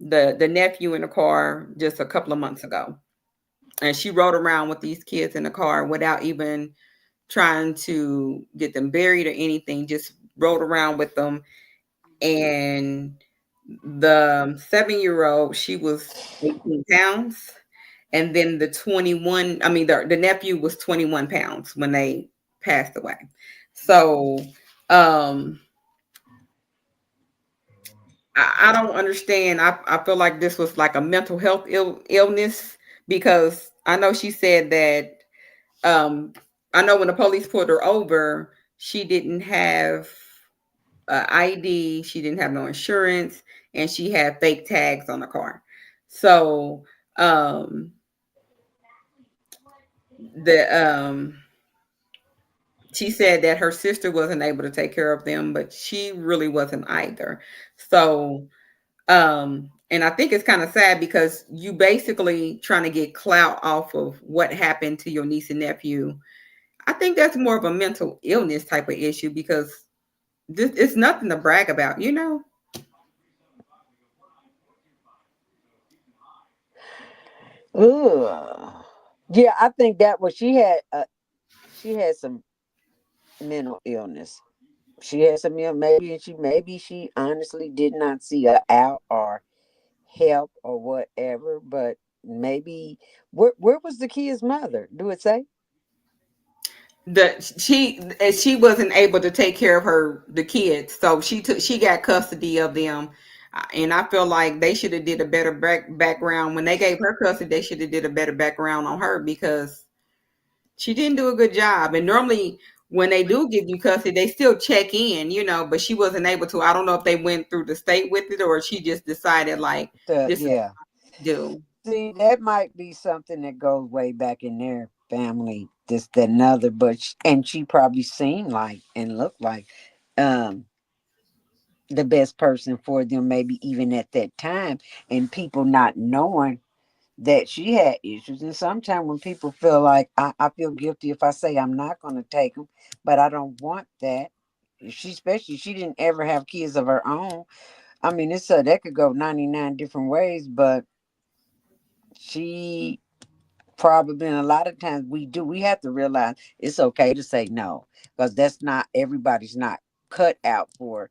Speaker 1: The nephew in the car just a couple of months ago, and she rode around with these kids in the car without even trying to get them buried or anything. Just rode around with them. And the 7-year old, she was 18 pounds. And then the 21, I mean, the nephew was 21 pounds when they passed away. So, um, I don't understand. I feel like this was like a mental health illness, because I know she said that, um, I know when the police pulled her over, she didn't have ID, she didn't have no insurance, and she had fake tags on the car. So, um, the she said that her sister wasn't able to take care of them, but she really wasn't either. So, and I think it's kind of sad because you basically trying to get clout off of what happened to your niece and nephew. I think that's more of a mental illness type of issue, because this it's nothing to brag about, you know?
Speaker 2: Ugh. Yeah, I think that was she had some mental illness. She had some maybe she honestly did not see her out or help or whatever, but maybe where was the kid's mother? Do it say?
Speaker 1: She wasn't able to take care of the kids, so she got custody of them. And I feel like they should have did a better background when they gave her custody. They should have did a better background on her, because she didn't do a good job. And normally when they do give you custody, they still check in, but she wasn't able to. I don't know if they went through the state with it, or she just decided like this is
Speaker 2: Yeah.
Speaker 1: what I do.
Speaker 2: See, that might be something that goes way back in their family, this, that, and other. But and she probably seemed like and looked like um the best person for them, maybe even at that time, and people not knowing that she had issues. And sometimes when people feel like I feel guilty if I say I'm not going to take them, but I don't want that. Especially she didn't ever have kids of her own. I mean, it's that could go 99 different ways, but she probably, and a lot of times we have to realize it's okay to say no, because that's not everybody's not cut out for,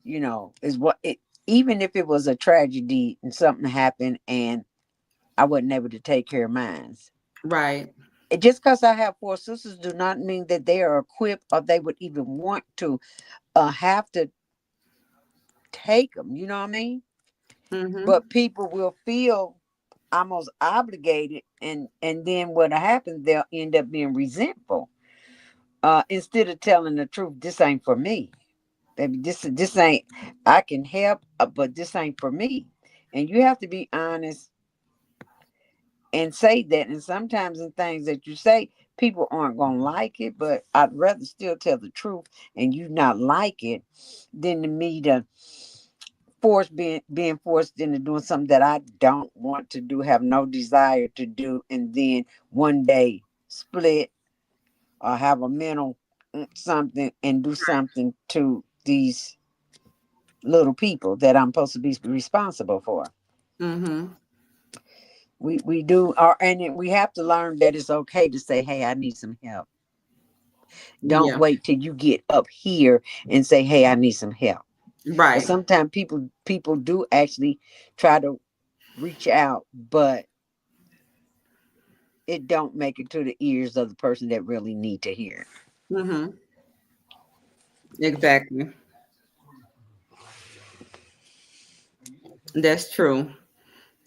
Speaker 2: is what it, even if it was a tragedy and something happened and I wasn't able to take care of mine.
Speaker 1: Right.
Speaker 2: Just because I have 4 sisters do not mean that they are equipped or they would even want to have to take them. You know what I mean?
Speaker 1: Mhm.
Speaker 2: But people will feel almost obligated, and then what happens, they'll end up being resentful. Instead of telling the truth, this ain't for me, baby. This ain't. I can help, but this ain't for me. And you have to be honest and say that. And sometimes in things that you say, people aren't gonna like it, but I'd rather still tell the truth and you not like it than to me to being forced into doing something that I don't want to do, have no desire to do, and then one day split or have a mental something and do something to these little people that I'm supposed to be responsible for.
Speaker 1: Mhm.
Speaker 2: We do our, and then we have to learn that it's okay to say, hey, I need some help. Don't
Speaker 1: Yeah.
Speaker 2: wait till you get up here and say, hey, I need some help. Because
Speaker 1: Right.
Speaker 2: sometimes people do actually try to reach out, but it don't make it to the ears of the person that really need to hear it.
Speaker 1: Mhm. Exactly. That's true.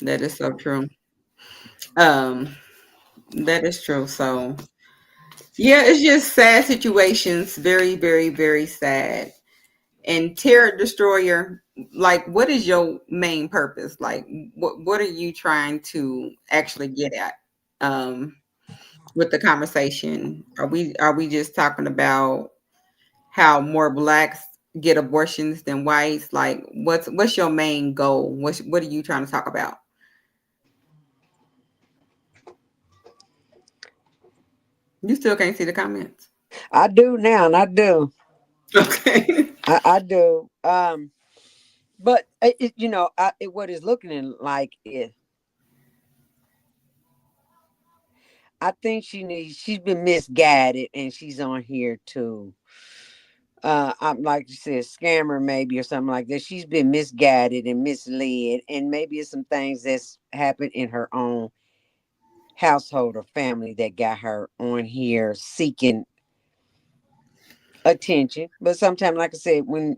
Speaker 1: That is so true. Um, that is true. So yeah, it's just sad situations. Very, very, very sad. And Terror Destroyer, like, what is your main purpose? Like, what are you trying to actually get at? Um, with the conversation, are we just talking about? how more blacks get abortions than whites. Like, what's your main goal? What are you trying to talk about? You still can't see the comments.
Speaker 2: I do now, and I do.
Speaker 1: Okay.
Speaker 2: I do. But what it's looking like is, I think she's been misguided, and she's on here to, I'm like you said, scammer maybe or something like that. She's been misguided and misled, and maybe it's some things that's happened in her own household or family that got her on here seeking attention. But sometimes, like I said, when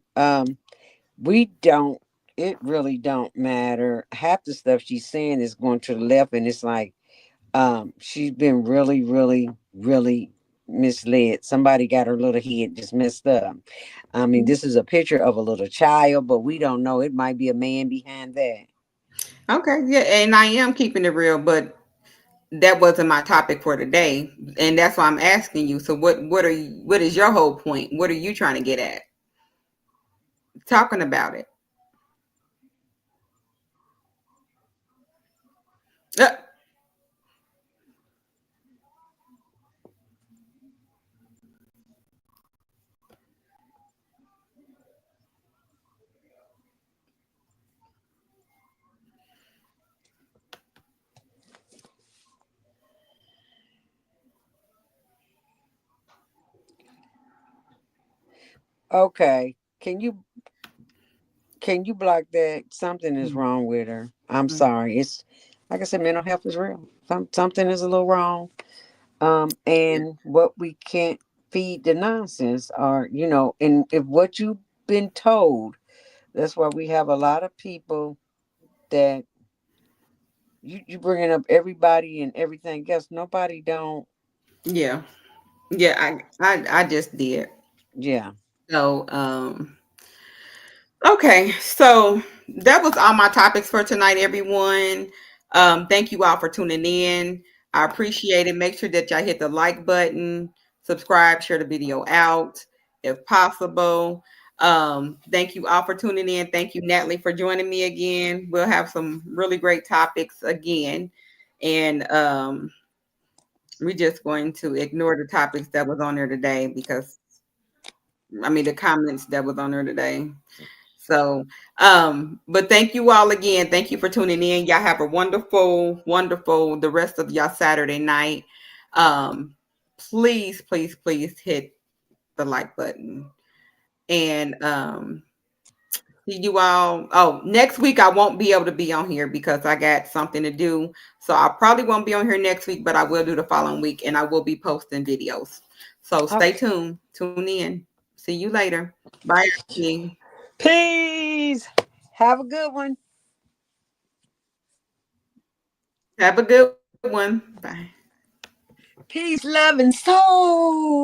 Speaker 2: we don't, it really don't matter. Half the stuff she's saying is going to the left, and it's like, she's been really, really, really misled. Somebody got her little head just messed up. I mean, this is a picture of a little child, but we don't know. It might be a man behind that.
Speaker 1: Okay, yeah, and I am keeping it real, but that wasn't my topic for today, and that's why I'm asking you. So, what is your whole point? What are you trying to get at talking about it? Uh,
Speaker 2: Okay, can you block that? Something is wrong with her. I'm sorry. It's like I said, mental health is real. Something is a little wrong. And what we can't feed the nonsense, or and if what you've been told, that's why we have a lot of people that you bringing up everybody and everything else. Nobody don't.
Speaker 1: yeah, yeah, I just did.
Speaker 2: Yeah.
Speaker 1: So, okay, so that was all my topics for tonight, everyone. Thank you all for tuning in. I appreciate it. Make sure that y'all hit the like button, subscribe, share the video out if possible. Thank you all for tuning in. Thank you, Natalie, for joining me again. We'll have some really great topics again. And we're just going to ignore the topics that was on there today because I mean the comments that was on there today. So, but thank you all again. Thank you for tuning in. Y'all have a wonderful, wonderful the rest of y'all Saturday night. Um, please, please, please hit the like button. And see you all. Oh, next week I won't be able to be on here because I got something to do. So I probably won't be on here next week, but I will do the following week and I will be posting videos. So stay
Speaker 2: Okay.
Speaker 1: tuned. Tune in. See you later. Bye, everybody.
Speaker 2: Peace. Have a good one.
Speaker 1: Have a good one. Bye.
Speaker 2: Peace, love, and soul.